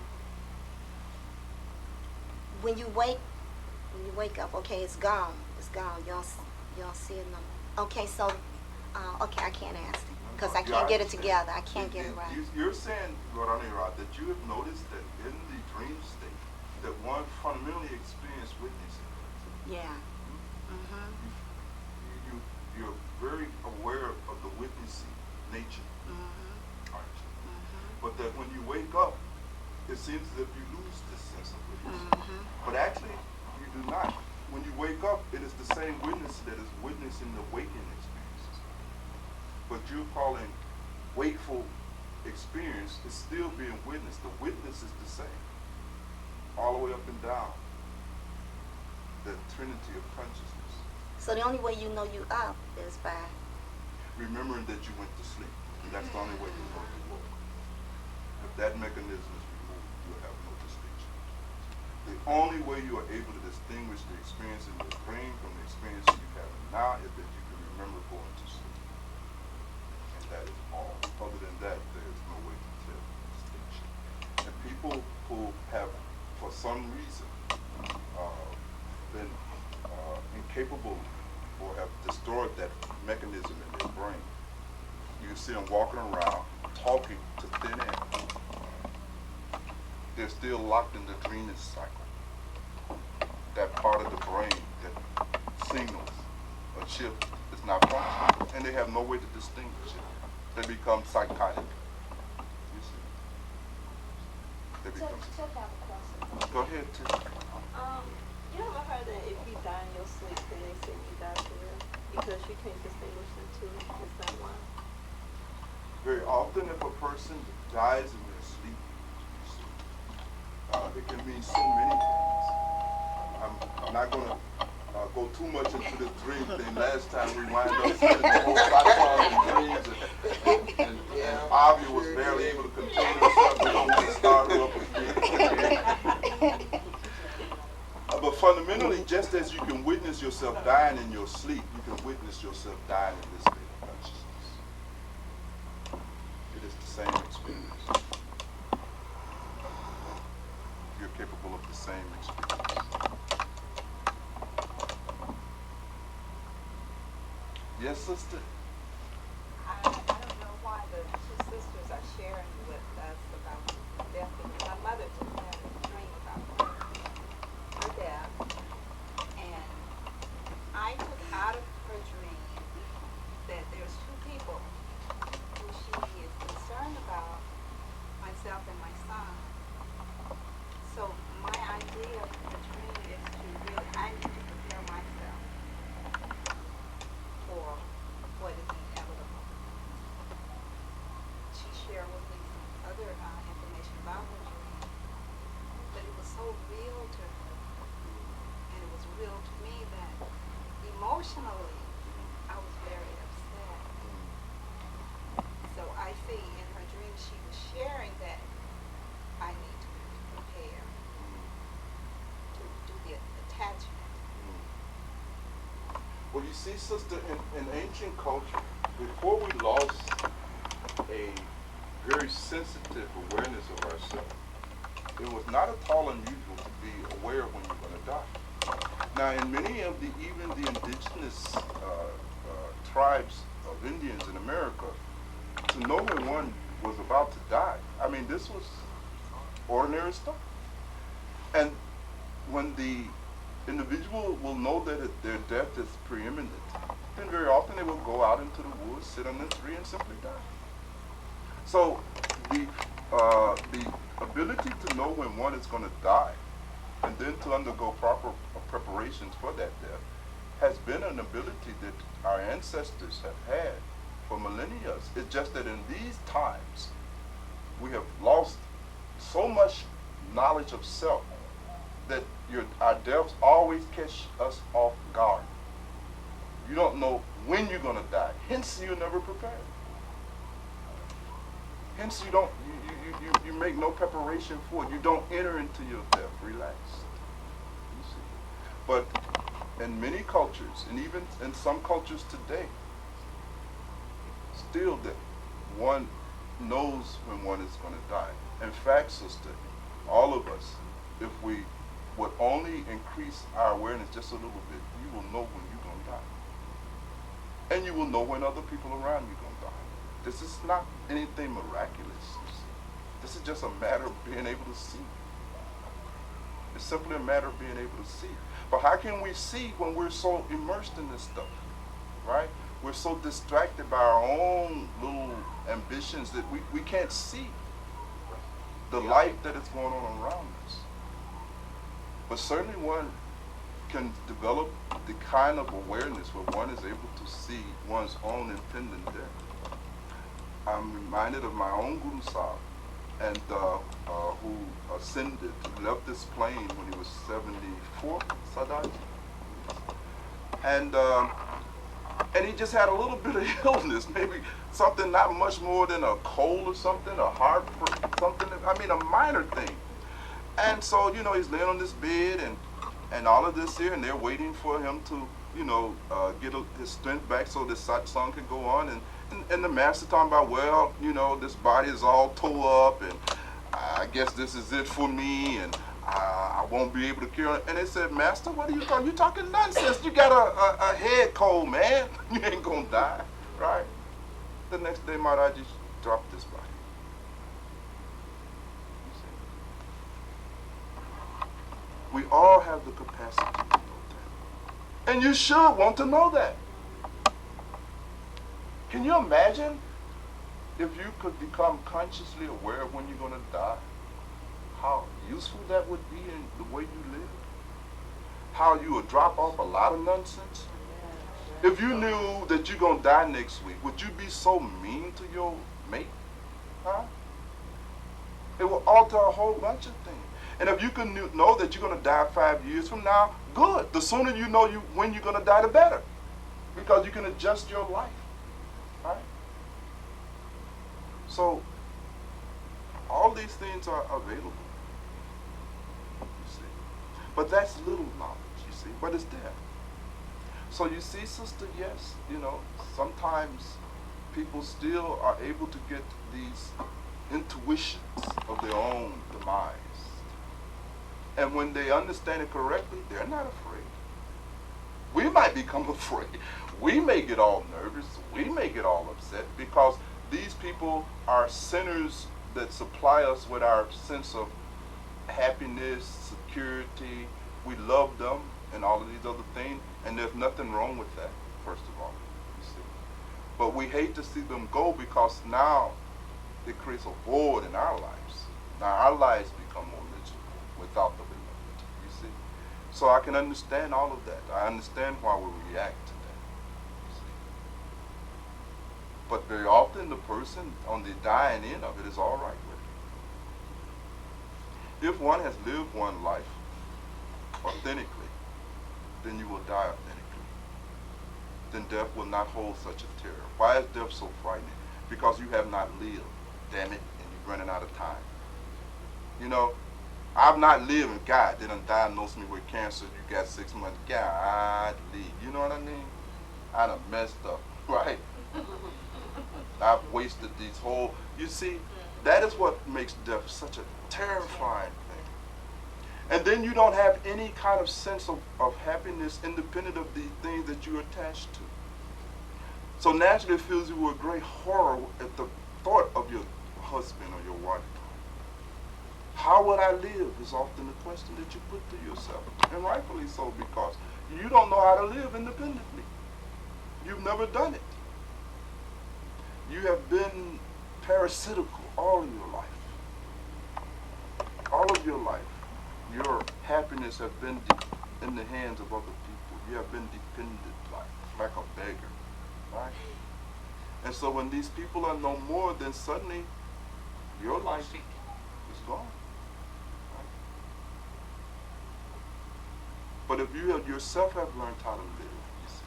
When you wake up, okay, it's gone. It's gone. You don't see it no more. Okay, so, okay, I can't ask it because I can't get it together. I can't get it right. You're saying, Ranira, that you have noticed that in the dream state, that one fundamentally experienced witnessing. Yeah. Mm-hmm. You're very aware of the witnessing nature, Mm-hmm. aren't you? Mm-hmm. But that when you wake up, it seems as if you lose this sense of witnessing. Mm-hmm. But actually, you do not. When you wake up, it is the same witness that is witnessing the waking experiences. But you're calling wakeful experience is still being witnessed. The witness is the same, all the way up and down the trinity of consciousness. So the only way you know you up is by Remembering that you went to sleep. That's the only way you know you woke. If that mechanism is removed, you'll have no distinction. The only way you are able to distinguish the experience in your brain from the experience you have now is that you can remember going to sleep. And that is all. Other than that, there is no way to tell the distinction. And people who have, for some reason, been incapable or have destroyed that mechanism in their brain, you see them walking around talking to thin air. They're still locked in the dreaming cycle. That part of the brain that signals a shift is not functioning, and they have no way to distinguish it. They become psychotic. You see? They become. Go ahead, Tim. You ever heard that if you die in your sleep, then they say you die for real? Because you can't distinguish the two. Is that why? Very often, if a person dies in their sleep, it can mean so many things. I'm not going to go too much into this dream thing. Last time we wound up spending the whole cycle in dreams, and Avi was barely able to contain herself and almost started up again. But fundamentally, just as you can witness yourself dying in your sleep, you can witness yourself dying in this state of consciousness. It is the same experience. You're capable of the same experience. Yes, sister? I don't know why the two sisters are sharing with us about death. Because my mother just had a dream about her death. And I took out of her dream that there's two people who she is concerned about, myself and my son. So my idea of the dream is to really, I need to prepare myself for what is inevitable. She shared with me some other information about her dream, but it was so real to her was revealed to me that emotionally I was very upset. So I see in her dream she was sharing that I need to prepare to do the attachment. Well, you see, sister, in ancient culture, before we lost a very sensitive awareness of ourselves, it was not at all unusual to be aware when you're going to die. Now, in many of even the indigenous tribes of Indians in America, to know when one was about to die, I mean, this was ordinary stuff. And when the individual will know that their death is preeminent, then very often they will go out into the woods, sit on a tree, and simply die. So the ability to know when one is going to die and then to undergo proper preparations for that death has been an ability that our ancestors have had for millennia. It's just that in these times we have lost so much knowledge of self that our deaths always catch us off guard. You don't know when you're going to die. Hence, you're never prepared. Hence, you make no preparation for it. You don't enter into your death. Relax. You see. But in many cultures, and even in some cultures today, still that one knows when one is going to die. In fact, sister, all of us, if we would only increase our awareness just a little bit, you will know when you're going to die. And you will know when other people around you are going to die. This is not anything miraculous. This is just a matter of being able to see. It's simply a matter of being able to see. But how can we see when we're so immersed in this stuff, right? We're so distracted by our own little ambitions that we can't see the life that is going on around us. But certainly one can develop the kind of awareness where one is able to see one's own impending death. I'm reminded of my own Guru Sahib, and who ascended, who left this plane when he was 74, Sadaj. And he just had a little bit of illness, maybe something not much more than a cold or something, a heart, something, I mean a minor thing. And so, he's laying on this bed and all of this here, and they're waiting for him to, get his strength back so this satsang can go on. And the master talking about, well, this body is all tore up, and I guess this is it for me, and I won't be able to cure it. And they said, Master, what are you talking? You talking nonsense. You got a head cold, man. You ain't going to die, right? The next day, Maharaj just dropped this body. We all have the capacity to know that. And you should want to know that. Can you imagine if you could become consciously aware of when you're going to die? How useful that would be in the way you live? How you would drop off a lot of nonsense? If you knew that you're going to die next week, would you be so mean to your mate? Huh? It will alter a whole bunch of things. And if you can know that you're going to die 5 years from now, good. The sooner you know when you're going to die, the better. Because you can adjust your life. Right? So, all these things are available. You see. But that's little knowledge, you see. But it's there. So you see, sister, yes, sometimes people still are able to get these intuitions of their own demise. And when they understand it correctly, they're not afraid. We might become afraid. We may get all nervous. We may get all upset because these people are centers that supply us with our sense of happiness, security. We love them and all of these other things. And there's nothing wrong with that, first of all. You see. But we hate to see them go because now it creates a void in our lives. Now our lives become more miserable without the beloved, you see. So I can understand all of that. I understand why we react to that, you see. But very often the person on the dying end of it is all right with it. If one has lived one life authentically, then you will die authentically. Then death will not hold such a terror. Why is death so frightening? Because you have not lived, damn it, and you're running out of time. You know, I've not lived, and God didn't diagnose me with cancer. You got 6 months. God, leave. You know what I mean? I done messed up, right? I've wasted these whole. You see, that is what makes death such a terrifying thing. And then you don't have any kind of sense of happiness independent of the things that you're attached to. So naturally it fills you with great horror at the thought of your husband or your wife. How would I live is often the question that you put to yourself. And rightfully so, because you don't know how to live independently. You've never done it. You have been parasitical all of your life. All of your life. Your happiness has been in the hands of other people. You have been dependent like a beggar. Right? And so when these people are no more, then suddenly your life is gone. Right? But if you yourself have learned how to live, you see,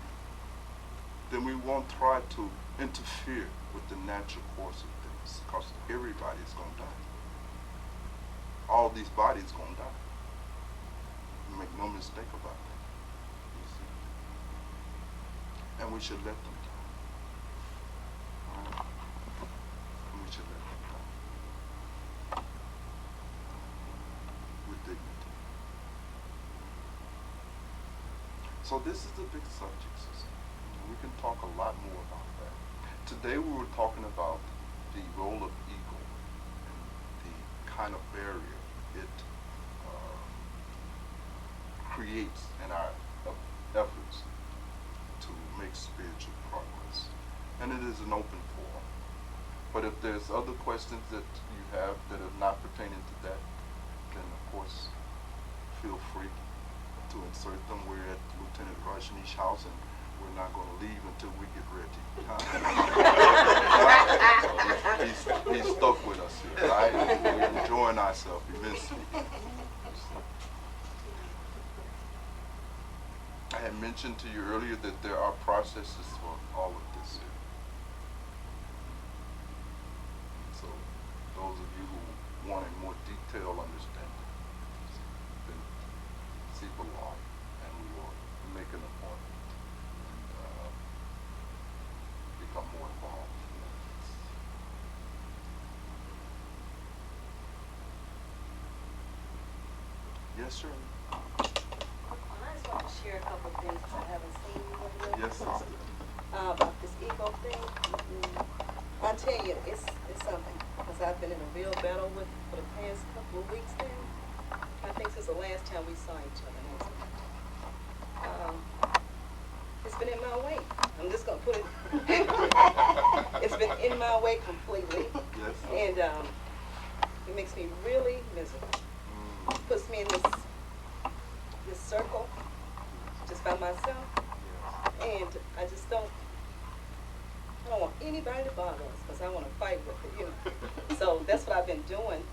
then we won't try to interfere with the natural course of things, because everybody is going to die. All these bodies going to die. Make no mistake about that. You see? And we should let them die. Right? And we should let them die. With dignity. So this is the big subject, sister. We can talk a lot more about that. Today we were talking about the role of ego and the kind of barrier it creates in our efforts to make spiritual progress. And it is an open forum. But if there's other questions that you have that are not pertaining to that, then of course feel free to insert them. We're at Lieutenant Rajneesh's house, and we're not going to leave until we get ready. So he's stuck with us here, right? We're enjoying ourselves immensely. I had mentioned to you earlier that there are processes for all of this here. So those of you who want a more detailed understanding, then see below, and we will make an appointment and become more involved. Yes, sir. I just want to share a couple of things I haven't seen you lately. Yes, sister. About this ego thing. I tell you, it's something, because I've been in a real battle with for the past couple of weeks now. I think since the last time we saw each other. It's been in my way. I'm just going to put it. It's been in my way completely. Yes. And it makes me really miserable. Puts me in this circle just by myself, and I don't want anybody to bother us, because I want to fight with it, you know. So that's what I've been doing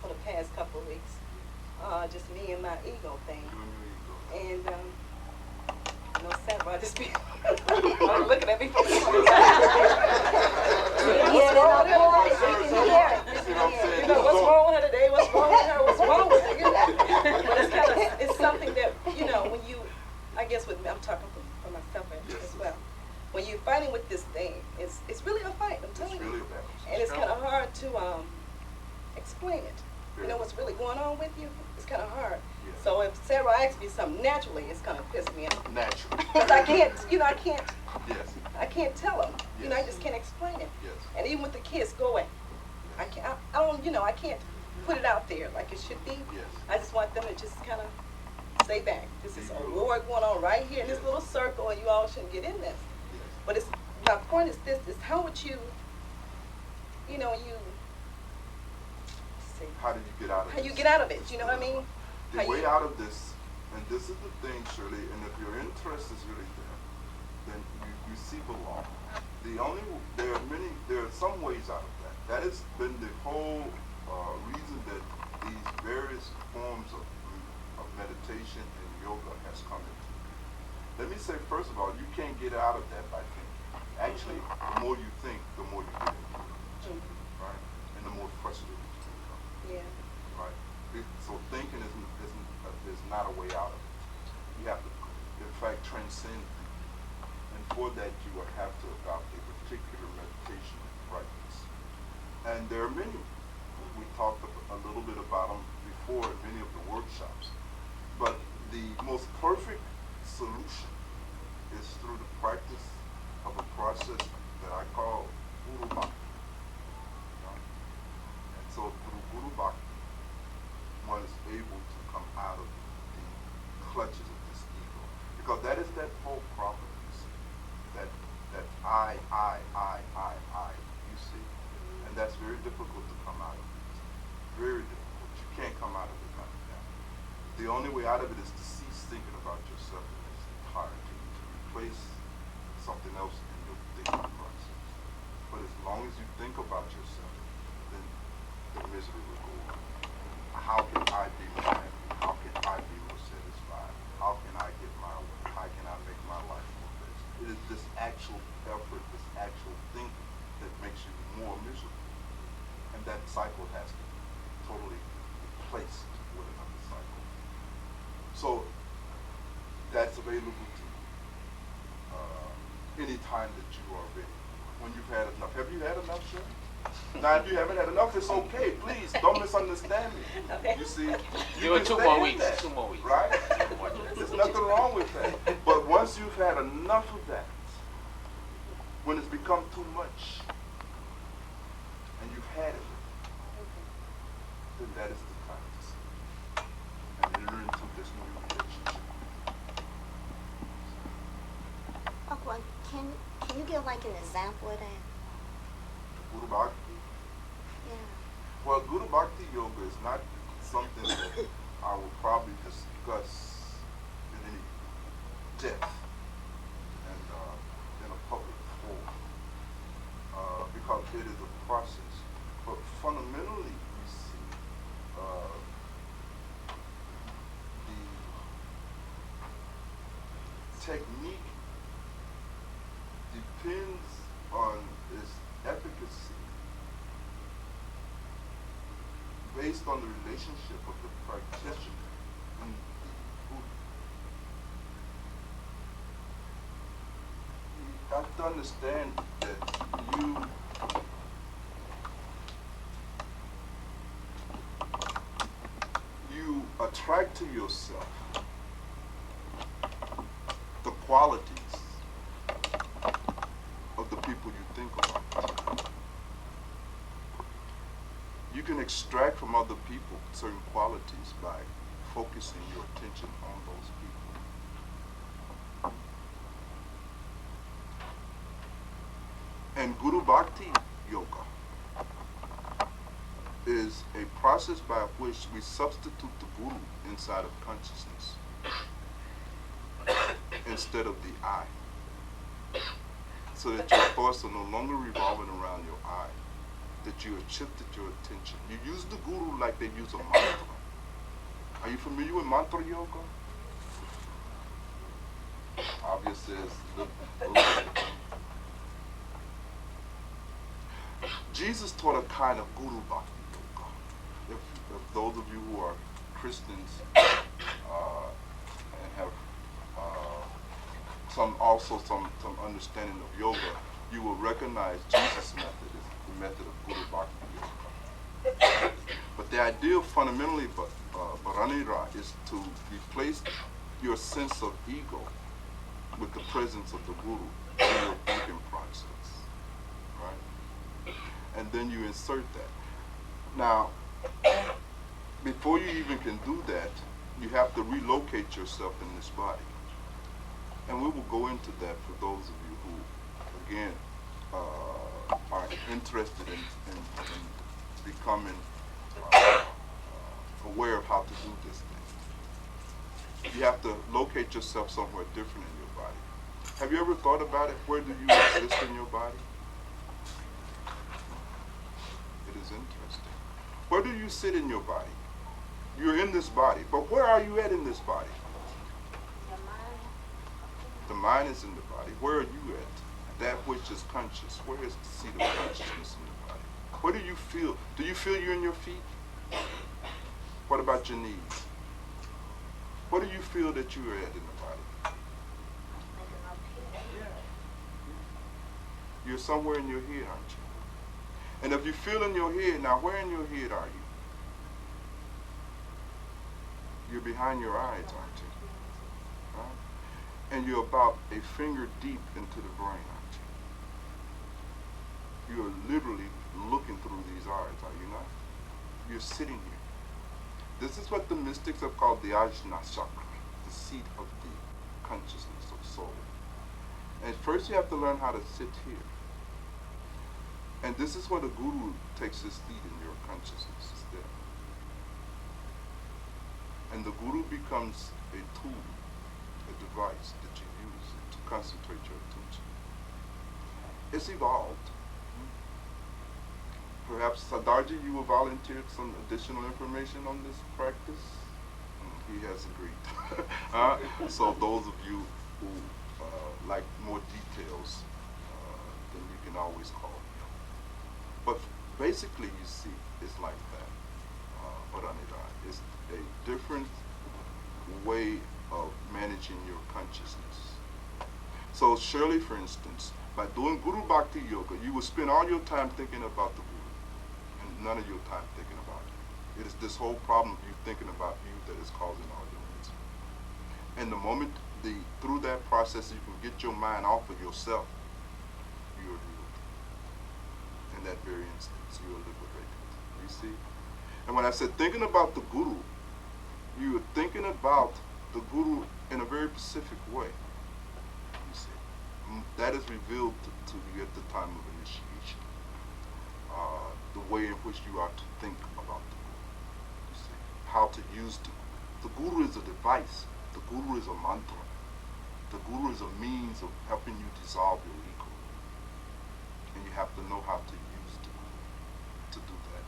for the past couple of weeks, just me and my ego thing. And no Sarah, I just be looking at me. What's wrong with her? You know, what's wrong with her today? What's wrong with her? What's wrong with her? You know? But it's kind of, it's something that, you know, when you, I guess with me, I'm talking for myself as well. When you're fighting with this thing, it's really a fight, I'm telling you. Really And it's kind of hard to explain it. You know what's really going on with you? It's kind of hard. Yeah. So if Sarah asks me something naturally, it's going to piss me off. Naturally. Because I can't, you know, Yes. I can't tell them. You know, I Yes. just can't explain it. Yes. And even with the kids, go away. I can't, I don't, you know, I can't put it out there like it should be. Yes. I just want them to just kind of stay back. This is a war going on right here in this little circle, and you all shouldn't get in this. Yes. But it's, my point is this, is how would you, you know, see, How do you get out of how this? you get out of it, you know what I mean? The How way you- out of this, and this is the thing, Shirley, and if your interest is really there, then you see belong. There are some ways out of that. That has been the whole reason that these various forms of meditation and yoga has come into. let me say first of all, you can't get out of that by thinking. Actually, the more you think, the more you get into it, right? And the more frustrated you become, Yeah. right? So thinking is not a way out of it. You have to, in fact, transcend thinking. And for that, you will have to adopt a particular meditation practice. And there are many. We talked a little bit about them before in many of the workshops. But the most perfect solution is through the practice of a process that I call Guru Bhakti. And so through Guru Bhakti, one is able to come out of the clutches of this ego. Because that is that whole problem, you see. That I, you see. And that's very difficult to come out of it. Very difficult. You can't come out of it like that. The only way out of it is to cease thinking about yourself in its entirety, to replace something else in your thinking process. But as long as you think about yourself, then the misery will go on. How can I be more happy? How can I be more satisfied? How can I get my way? How can I make my life more best? It is this actual effort, this actual thinking that makes you more miserable. And that cycle has to be totally replaced with another cycle. So that's available to you any time that you are ready. When you've had enough. Have you had enough, sir? Now, if you haven't had enough, it's okay. Please, don't misunderstand me. You see, you can Two stay more in weeks. that, 2 more weeks. right? There's nothing wrong with that. But once you've had enough of that, when it's become too much, and you've had it, then that is the time to see. And enter into this new relationship. Bhagwan, can you give like an example of that? Guru Bhakti. Yeah. Well, Guru Bhakti Yoga is not something that I will probably discuss in any depth and in a public forum because it is a process. But fundamentally, we see the technique depends on its efficacy based on the relationship of the practitioner and the Buddha. You have to understand that you attract to yourself the qualities of the people you think about. You can extract from other people certain qualities by focusing your attention on those people. And Guru Bhakti Yoga is a process by which we substitute the Guru inside of consciousness instead of the I. So that your thoughts are no longer revolving around your I, that you have shifted your attention. You use the Guru like they use a mantra. Are you familiar with mantra yoga? Obviously, Jesus taught a kind of Guru Bhakti yoga. If those of you who are Christians and have some understanding of yoga, you will recognize Jesus' method is the method of Guru Bhakti yoga. But the idea fundamentally, Bharanira, is to replace your sense of ego with the presence of the Guru in your thinking process, right? And then you insert that. Now, before you even can do that, you have to relocate yourself in this body. And we will go into that for those of you who, again, are interested in becoming aware of how to do this thing. You have to locate yourself somewhere different in your body. Have you ever thought about it? Where do you exist in your body? It is interesting. Where do you sit in your body? You're in this body, but where are you at in this body? mind is in the body, where are you at? That which is conscious. Where is the seat of consciousness in the body? What do you feel? Do you feel you're in your feet? What about your knees? What do you feel that you are at in the body? You're somewhere in your head, aren't you? And if you feel in your head, now where in your head are you? You're behind your eyes, aren't you? Right? And you're about a finger deep into the brain, aren't you? You're literally looking through these eyes, are you not? You're sitting here. This is what the mystics have called the Ajna Chakra, the seat of the consciousness of soul. And first you have to learn how to sit here. And this is where the Guru takes his seat in your consciousness, is there. And the Guru becomes a tool, a device that you use to concentrate your attention. It's evolved. Perhaps Sadarji, you will volunteer some additional information on this practice? He has agreed. So those of you who like more details, then you can always call me. But basically, you see, it's like that. It's a different way of managing your consciousness. So Shirley, for instance, by doing Guru Bhakti Yoga, you will spend all your time thinking about the Guru and none of your time thinking about it. It is this whole problem of you thinking about you that is causing all your misery. And the moment through that process you can get your mind off of yourself, you are healed. In that very instance, you are liberated. You see? And when I said thinking about the Guru, you are thinking about the Guru in a very specific way. You see? That is revealed to you at the time of initiation. The way in which you are to think about the Guru. You see? How to use the Guru. The Guru is a device. The Guru is a mantra. The Guru is a means of helping you dissolve your ego. And you have to know how to use the Guru to do that.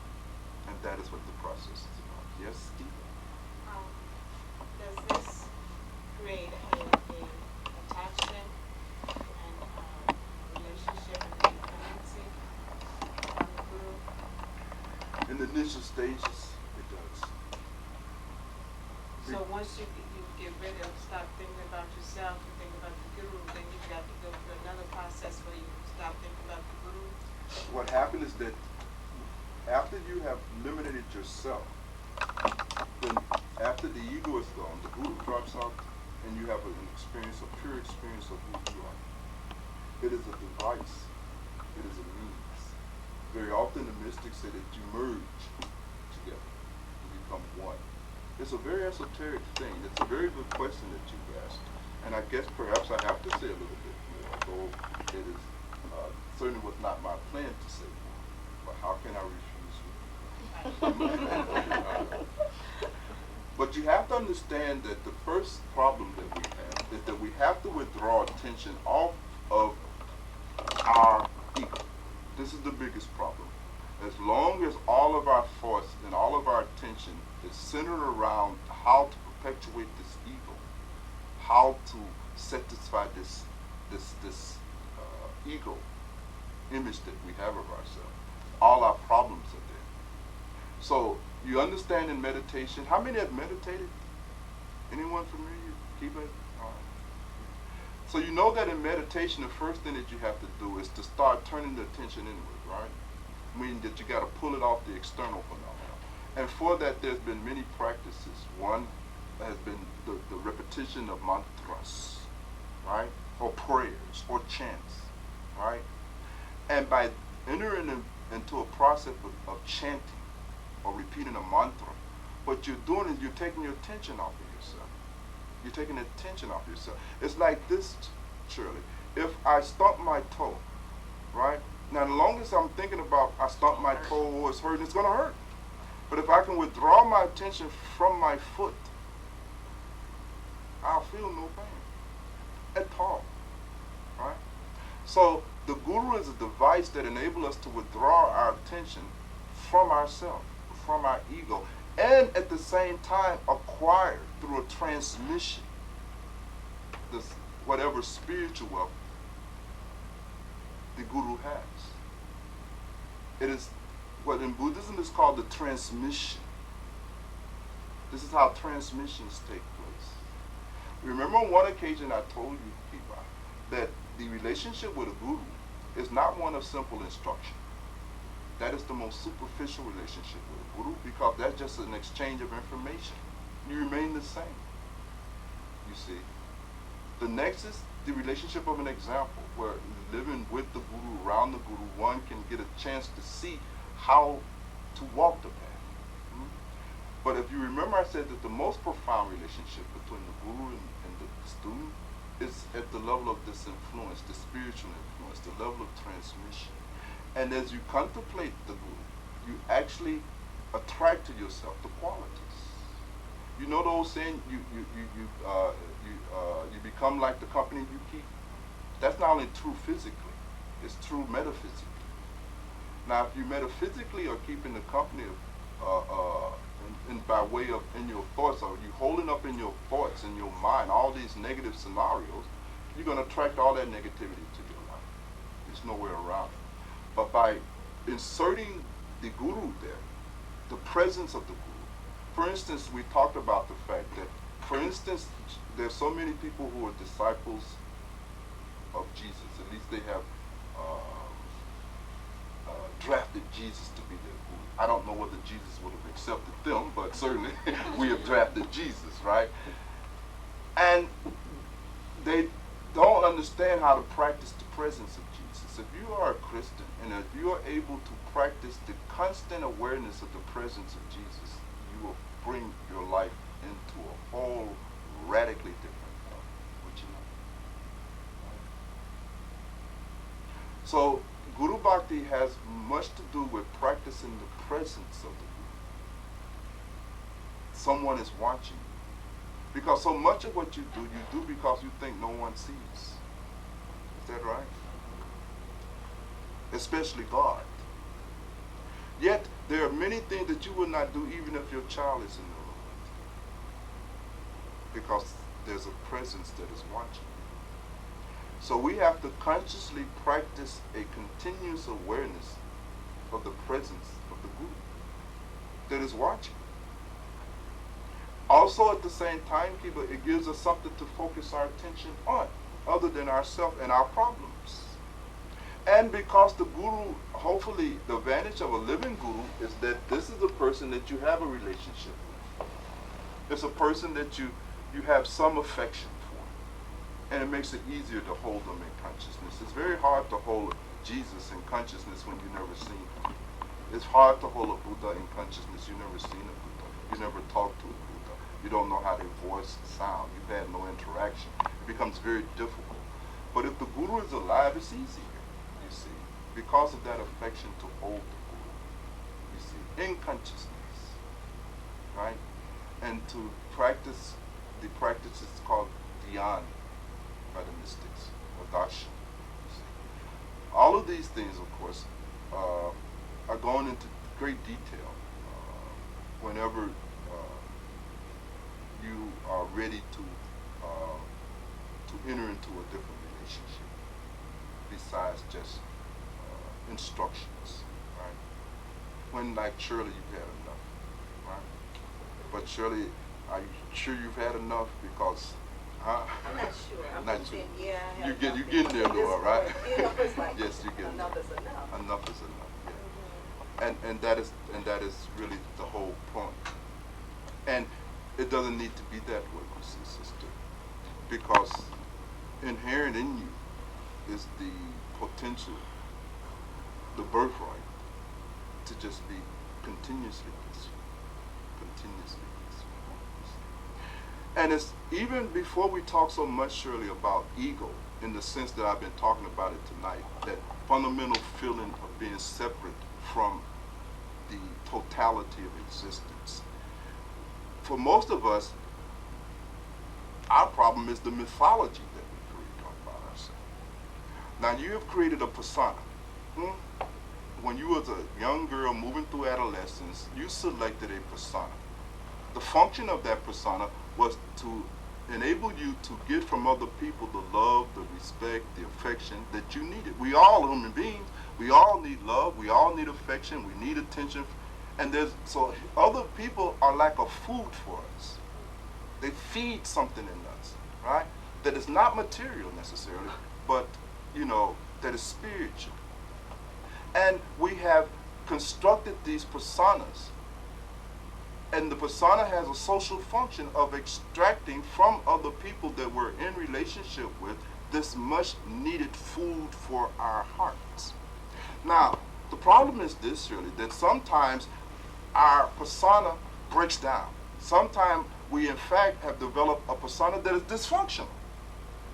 And that is what the process is about. Yes, Steve? Does this create a attachment and relationship and dependency on the Guru? In the initial stages, it does. So once you get rid of, stop thinking about yourself and think about the Guru, then you've got to go through another process where you stop thinking about the Guru. What happened is that after you have eliminated yourself, then after the ego is gone, the Guru drops out and you have an experience, a pure experience of who you are. It is a device. It is a means. Very often the mystics say that you merge together. You become one. It's a very esoteric thing. It's a very good question that you've asked. And I guess perhaps I have to say a little bit more, although it is certainly was not my plan to say more. But how can I refuse you? But you have to understand that the first problem that we have is that we have to withdraw attention off of our ego. This is the biggest problem. As long as all of our force and all of our attention is centered around how to perpetuate this ego, how to satisfy this ego image that we have of ourselves, all our problems are there. So you understand in meditation, how many have meditated? Anyone familiar? Keep it? All right. So you know that in meditation, the first thing that you have to do is to start turning the attention inward, right? Meaning that you got to pull it off the external phenomena. And for that, there's been many practices. One has been the repetition of mantras, right? Or prayers, or chants, right? And by entering into a process of chanting, or repeating a mantra, what you're doing is you're taking your attention off of yourself. You're taking attention off yourself. It's like this, Shirley. If I stump my toe, right? Now, the longest I'm thinking about I stump my toe or it's hurting, it's going to hurt. But if I can withdraw my attention from my foot, I'll feel no pain at all, right? So the Guru is a device that enables us to withdraw our attention from ourselves, from our ego, and at the same time acquire through a transmission whatever spiritual wealth the guru has. It is what in Buddhism is called the transmission. This is how transmissions take place. Remember on one occasion I told you, Kiba, that the relationship with a guru is not one of simple instruction. That is the most superficial relationship with a guru, because that's just an exchange of information. You remain the same. You see. The next is the relationship of an example, where living with the guru, around the guru, one can get a chance to see how to walk the path. But if you remember, I said that the most profound relationship between the guru and the student is at the level of this influence, the spiritual influence, the level of transmission. And as you contemplate the guru, you actually attract to yourself the qualities. You know the old saying, you become like the company you keep? That's not only true physically, it's true metaphysically. Now, if you metaphysically are keeping the company of, by way of in your thoughts, or you holding up in your thoughts, in your mind, all these negative scenarios, you're going to attract all that negativity to your life. There's nowhere around it. But by inserting the guru there, the presence of the guru, for instance, we talked about the fact that, for instance, there's so many people who are disciples of Jesus. At least they have drafted Jesus to be their guru. I don't know whether Jesus would have accepted them, but certainly we have drafted Jesus, right? And they don't understand how to practice the presence of Jesus. If you are a Christian and if you are able to practice the constant awareness of the presence of Jesus, you will bring your life into a whole radically different life. Would you know? So Guru Bhakti has much to do with practicing the presence of the Guru. Someone is watching you. Because so much of what you do because you think no one sees. Is that right? Especially God. Yet, there are many things that you would not do even if your child is in the room. Because there's a presence that is watching. So we have to consciously practice a continuous awareness of the presence of the Guru that is watching. Also at the same time, Kiba, it gives us something to focus our attention on other than ourselves and our problems. And because the Guru, hopefully the advantage of a living Guru is that this is a person that you have a relationship with. It's a person that you have some affection for. And it makes it easier to hold them in consciousness. It's very hard to hold Jesus in consciousness when you've never seen him. It's hard to hold a Buddha in consciousness. You've never seen a Buddha. You never talked to a Buddha. You don't know how their voice sound. You've had no interaction. It becomes very difficult. But if the Guru is alive, it's easier, you see, because of that affection to hold the Guru, you see, in consciousness, right? And to practice the practices called dhyan by the mystics, or darshan. All of these things, of course, are going into great detail whenever you are ready to enter into a different relationship besides just instructions, right? When, like, Shirley, you've had enough, right? But Shirley, are you sure you've had enough? Because I'm not sure. I'm not sure. Yeah, I You have getting there, enough. Laura, right? Enough is like, yes, you get enough is enough. Enough is enough. Yeah. And that is really the whole point. And it doesn't need to be that way, my sister, because inherent in you is the potential, the birthright, to just be continuously peaceful, continuously peaceful. And it's even before we talk so much, Shirley, about ego, in the sense that I've been talking about it tonight, that fundamental feeling of being separate from the totality of existence. For most of us, our problem is the mythology that we create about ourselves. Now, you have created a persona. When you was a young girl moving through adolescence, you selected a persona. The function of that persona was to enable you to get from other people the love, the respect, the affection that you needed. We all human beings. We all need love. We all need affection. We need attention. And so other people are like a food for us. They feed something in us, right? That is not material necessarily, but that is spiritual. And we have constructed these personas. And the persona has a social function of extracting from other people that we're in relationship with this much needed food for our hearts. Now, the problem is this really, that sometimes our persona breaks down. Sometimes we in fact have developed a persona that is dysfunctional,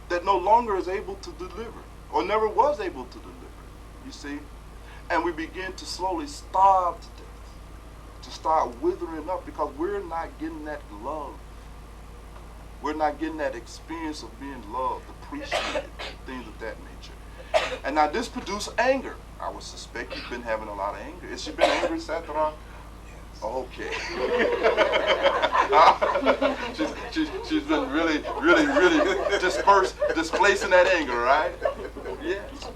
that no longer is able to deliver, or never was able to deliver, you see? And we begin to slowly starve to death, to start withering up, because we're not getting that love. We're not getting that experience of being loved, appreciated, things of that nature. And now this produces anger. I would suspect you've been having a lot of anger. Has she been angry, Satra? Okay. she's been really displacing that anger, right? Yes.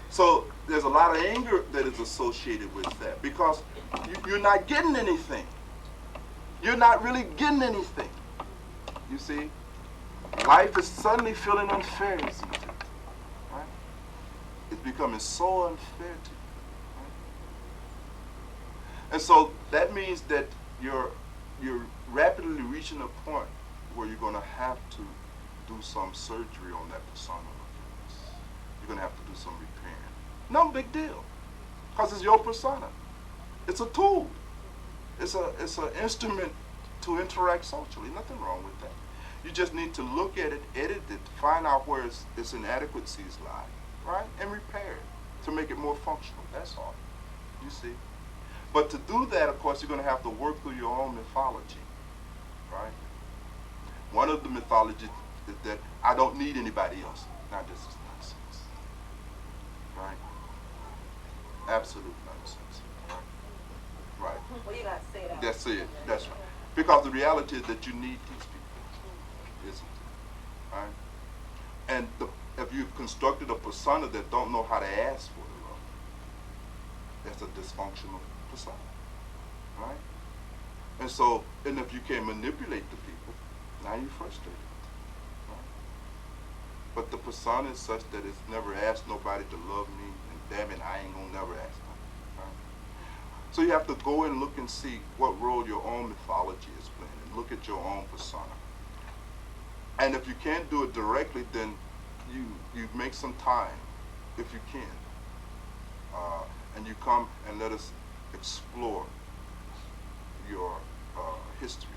So there's a lot of anger that is associated with that, because you're not getting anything. You're not really getting anything. You see? Life is suddenly feeling unfair, isn't it? Right? It's becoming so unfair to you. And so that means that you're rapidly reaching a point where you're going to have to do some surgery on that persona of yours. You're going to have to do some repairing. No big deal, because it's your persona. It's a tool. It's an instrument to interact socially. Nothing wrong with that. You just need to look at it, edit it, find out where its inadequacies lie, right, and repair it to make it more functional. That's all. You see. But to do that, of course, you're going to have to work through your own mythology, right? One of the mythologies is that I don't need anybody else. Now, this is nonsense, right? Absolute nonsense, right? Well, you got to say that. That's it. That's right. Because the reality is that you need these people, isn't it? Right? And if you've constructed a persona that don't know how to ask for the love, that's a dysfunctional persona, right? And so, and if you can't manipulate the people, now you're frustrated, right? But the persona is such that it's never asked nobody to love me, and damn it, I ain't gonna never ask them, right? So you have to go and look and see what role your own mythology is playing, and look at your own persona. And if you can't do it directly, then you make some time, if you can, and you come and let us explore your history.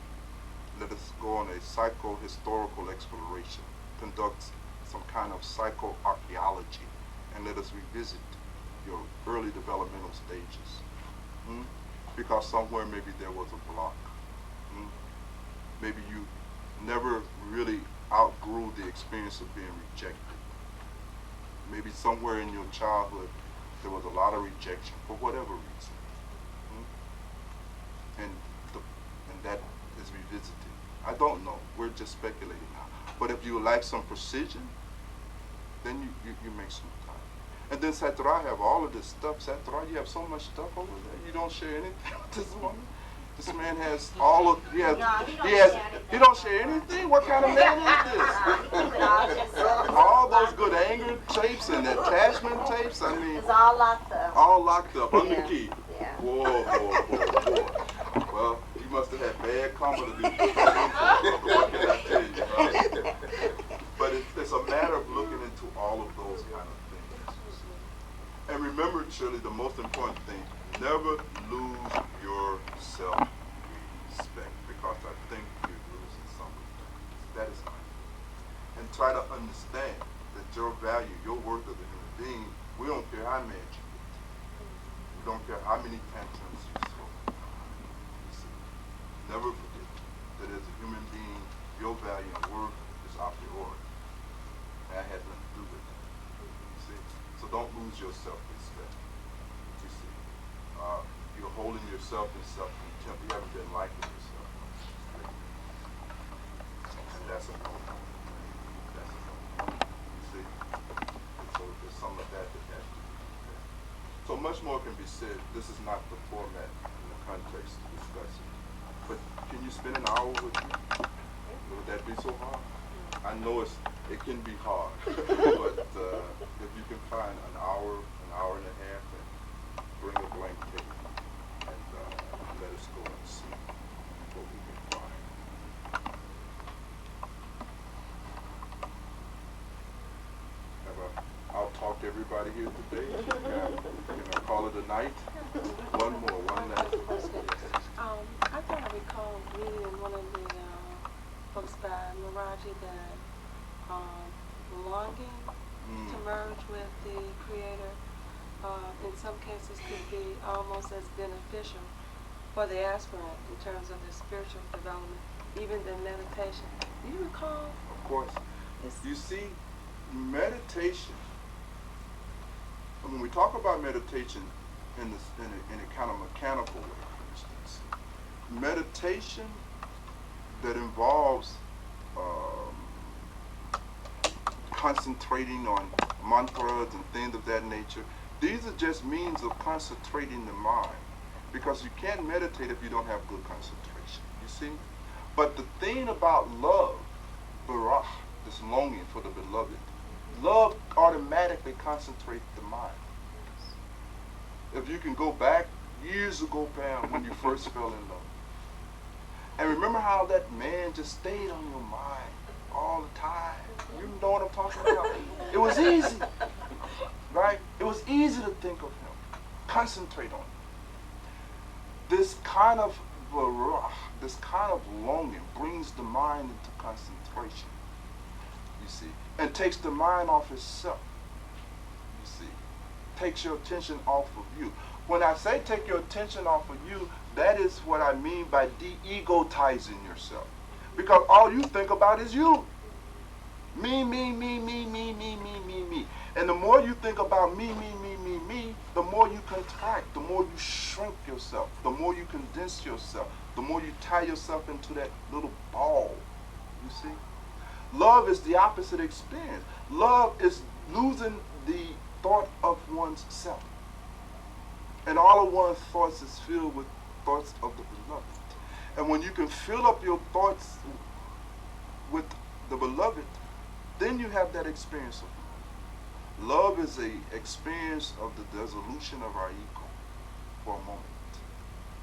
Let us go on a psycho-historical exploration, conduct some kind of psycho-archaeology, and let us revisit your early developmental stages. Because somewhere maybe there was a block. Maybe you never really outgrew the experience of being rejected. Maybe somewhere in your childhood there was a lot of rejection for whatever reason. And that is revisited. I don't know. We're just speculating now. But if you would like some precision, then you make some time. And then Satra, have all of this stuff. Satra, you have so much stuff over there. You don't share anything with this woman. This man has all of he don't share anything. What kind of man is this? All those good anger tapes and attachment tapes. I mean, It's all locked up. all locked up under the key. Yeah. Whoa. Well, you must have had bad karma to do. What can I tell you? Right? But it's a matter of looking into all of those kind of things. And remember, Shirley, the most important thing, never lose your self-respect, because I think you're losing something. That is fine. And try to understand that your value, your worth as a human being, we don't care how mad you get. We don't care how many tantrums you throw. Never forget that as a human being, your value and worth is a priori. That has nothing to do with that. You see? So don't lose your self-respect. You see? You're holding yourself in self-contempt. You haven't been liking yourself. That's a no. That's a no. You see? And so there's some of that that has to be there. So much more can be said. This is not the format and the context to discuss it. But can you spend an hour with me? Would that be so hard? I know it can be hard, but if you can find an hour and a half, and bring a blank tape and let us go and see what we can find. I'll talk to everybody here today. Can I call it a night? One more, one last. I thought I recall reading in one of the books by Maraji that longing to merge with the Creator in some cases could be almost as beneficial for the aspirant in terms of their spiritual development, even than meditation. Do you recall? Of course. You see, meditation, when we talk about meditation in a kind of mechanical way, for instance, meditation that involves concentrating on mantras and things of that nature, these are just means of concentrating the mind, because you can't meditate if you don't have good concentration, you see? But the thing about love, barah, this longing for the beloved, love automatically concentrates the mind. If you can go back years ago, Pam, when you first fell in love, and remember how that man just stayed on your mind all the time. You know what I'm talking about? It was easy, right? It was easy to think of him, concentrate on him. This kind of longing brings the mind into concentration, you see, and takes the mind off itself, you see, takes your attention off of you. When I say take your attention off of you, that is what I mean by de-egotizing yourself. Because all you think about is you. Me, me, me, me, me, me, me, me, me. And the more you think about me, me, me, me, me, the more you contract, the more you shrink yourself, the more you condense yourself, the more you tie yourself into that little ball, you see? Love is the opposite experience. Love is losing the thought of one's self. And all of one's thoughts is filled with thoughts of the beloved. And when you can fill up your thoughts with the beloved, then you have that experience of love. Love is an experience of the dissolution of our ego for a moment.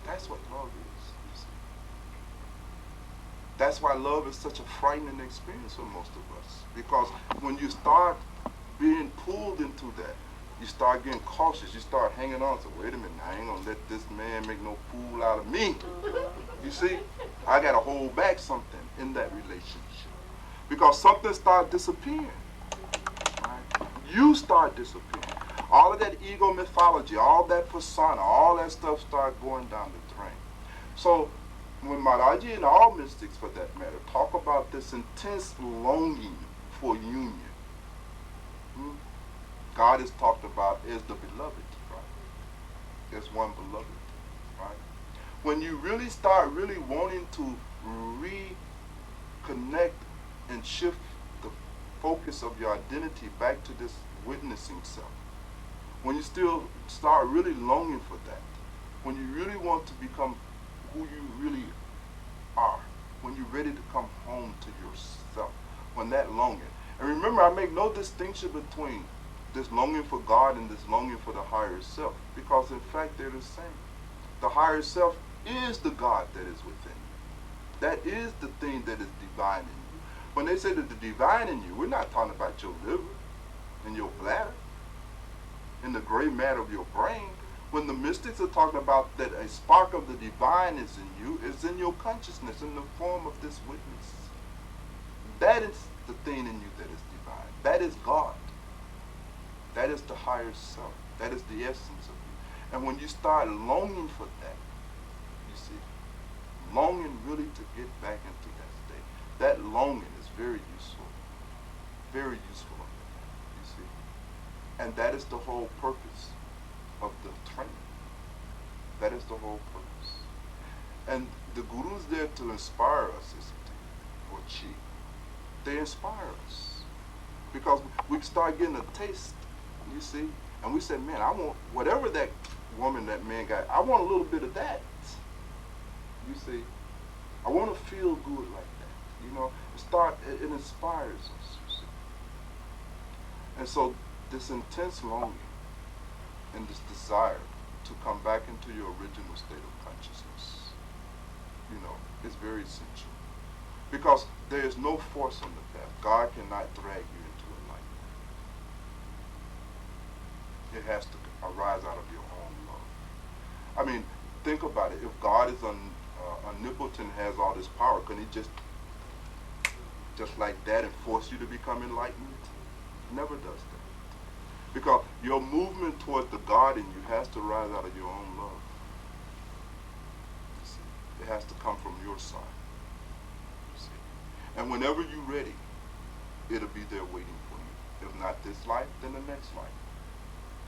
That's what love is, you see. That's why love is such a frightening experience for most of us. Because when you start being pulled into that, you start getting cautious. You start hanging on to, wait a minute, I ain't gonna let this man make no fool out of me. You see, I gotta hold back something in that relationship. Because something starts disappearing. Right? You start disappearing. All of that ego mythology, all that persona, all that stuff start going down the drain. So when Maharaji and all mystics for that matter talk about this intense longing for union, God is talked about as the beloved, right? As one beloved, right? When you really start really wanting to reconnect and shift the focus of your identity back to this witnessing self, when you still start really longing for that, when you really want to become who you really are, when you're ready to come home to yourself, when that longing, and remember, I make no distinction between this longing for God and this longing for the higher self, because in fact they're the same. The higher self is the God that is within you. That is the thing that is divine in you. When they say that the divine in you, we're not talking about your liver and your bladder and the gray matter of your brain. When the mystics are talking about that a spark of the divine is in you, is in your consciousness in the form of this witness. That is the thing in you that is divine. That is God. That is the higher self. That is the essence of you. And when you start longing for that, you see, longing really to get back into that state, that longing is very useful. Very useful, you see. And that is the whole purpose of the training. That is the whole purpose. And the Guru's there to inspire us, isn't he? Or she. they inspire us. Because we start getting a taste, you see, and we say, man, I want whatever that woman, that man got, I want a little bit of that. You see, I want to feel good like that. You know, it inspires us, you see. And so this intense longing and this desire to come back into your original state of consciousness, you know, is very essential. Because there is no force on the path. God cannot drag you into enlightenment. It has to arise out of your own love. I mean, think about it. If God is omnipotent, has all this power, couldn't he just like that and force you to become enlightened? He never does that. Because your movement toward the God in you has to rise out of your own love. You see? It has to come from your side. You see? And whenever you're ready, it'll be there waiting for you. If not this life, then the next life.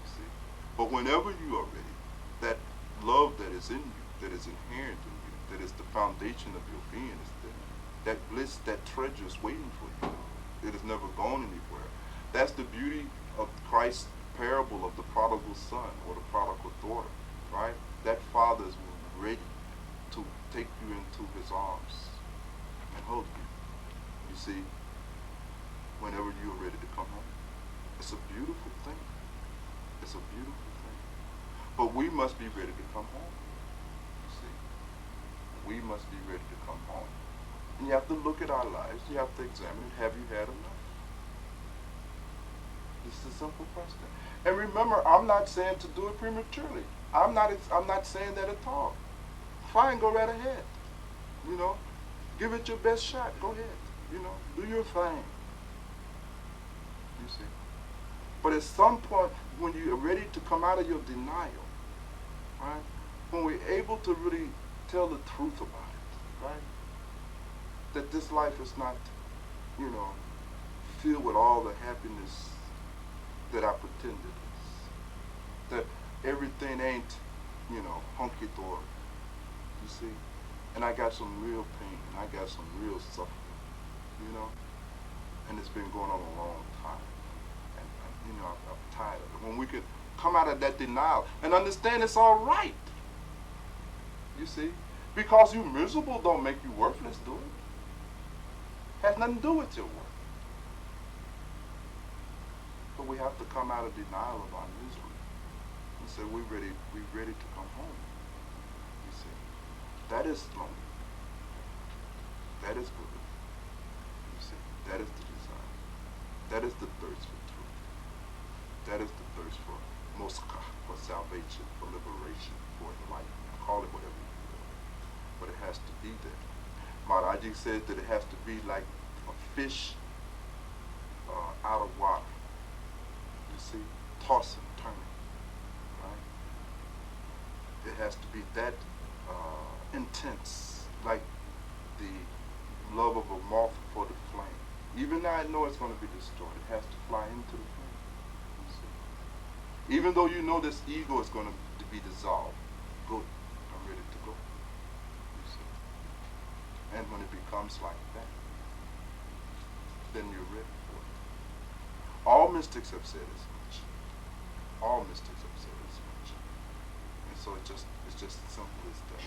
You see? But whenever you are ready, that love that is in you, that is inherent in you, that is the foundation of your being is there. That bliss, that treasure is waiting for you. It has never gone anywhere. That's the beauty of Christ's parable of the prodigal son or the prodigal daughter, right? That father is ready to take you into his arms and hold you. You see, whenever you're ready to come home. It's a beautiful thing. It's a beautiful thing. But we must be ready to come home. You see, we must be ready to come home. And you have to look at our lives. You have to examine it. Have you had enough? This is a simple question. And remember, I'm not saying to do it prematurely. I'm not saying that at all. Fine, go right ahead. You know, give it your best shot. Go ahead. You know, do your thing. You see. But at some point, when you're ready to come out of your denial, right? When we're able to really tell the truth about it, right? That this life is not, you know, filled with all the happiness that I pretend it is. That everything ain't, you know, hunky-dory. You see? And I got some real pain. I got some real suffering. You know? And it's been going on a long time. And you know, I'm tired of it. When we could come out of that denial and understand it's all right. You see? Because you're miserable don't make you worthless, do it? Has nothing to do with your worth. But we have to come out of denial of our misery and say we're ready to come home. You see? That is lonely. That is good. You see? That is the desire. That is the thirst for truth. That is the thirst for moskah, for salvation, for liberation, for enlightenment. Call it whatever you will. But it has to be there. Maharaji says that it has to be like a fish out of water. You see, tossing, turning, right? It has to be that intense, like the love of a moth for the flame. Even though I know it's going to be destroyed, it has to fly into the flame. You see? Even though you know this ego is going to be dissolved, good, I'm ready to go. You see? And when it becomes like that, then you're ready for it. All mystics have said as much. All mystics have said as much. And so it's just as simple as that.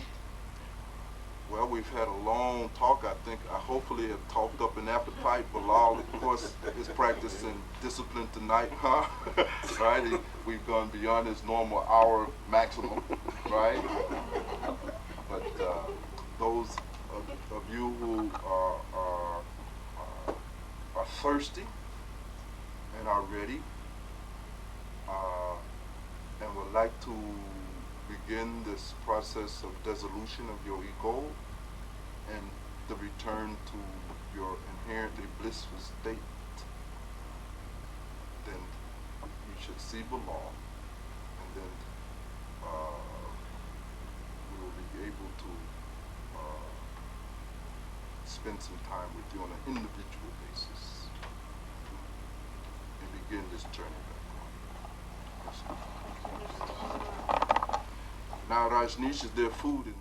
Well, we've had a long talk. I think I hopefully have talked up an appetite. Bilal, of course, is practicing discipline tonight, huh? Right? We've gone beyond his normal hour maximum, right? But those of you who are thirsty and are ready and would like to begin this process of dissolution of your ego and the return to your inherently blissful state, then you should see Bilal, and then we will be able to spend some time with you on an individual basis and begin this journey back on. Now, Rajneesh, is there food in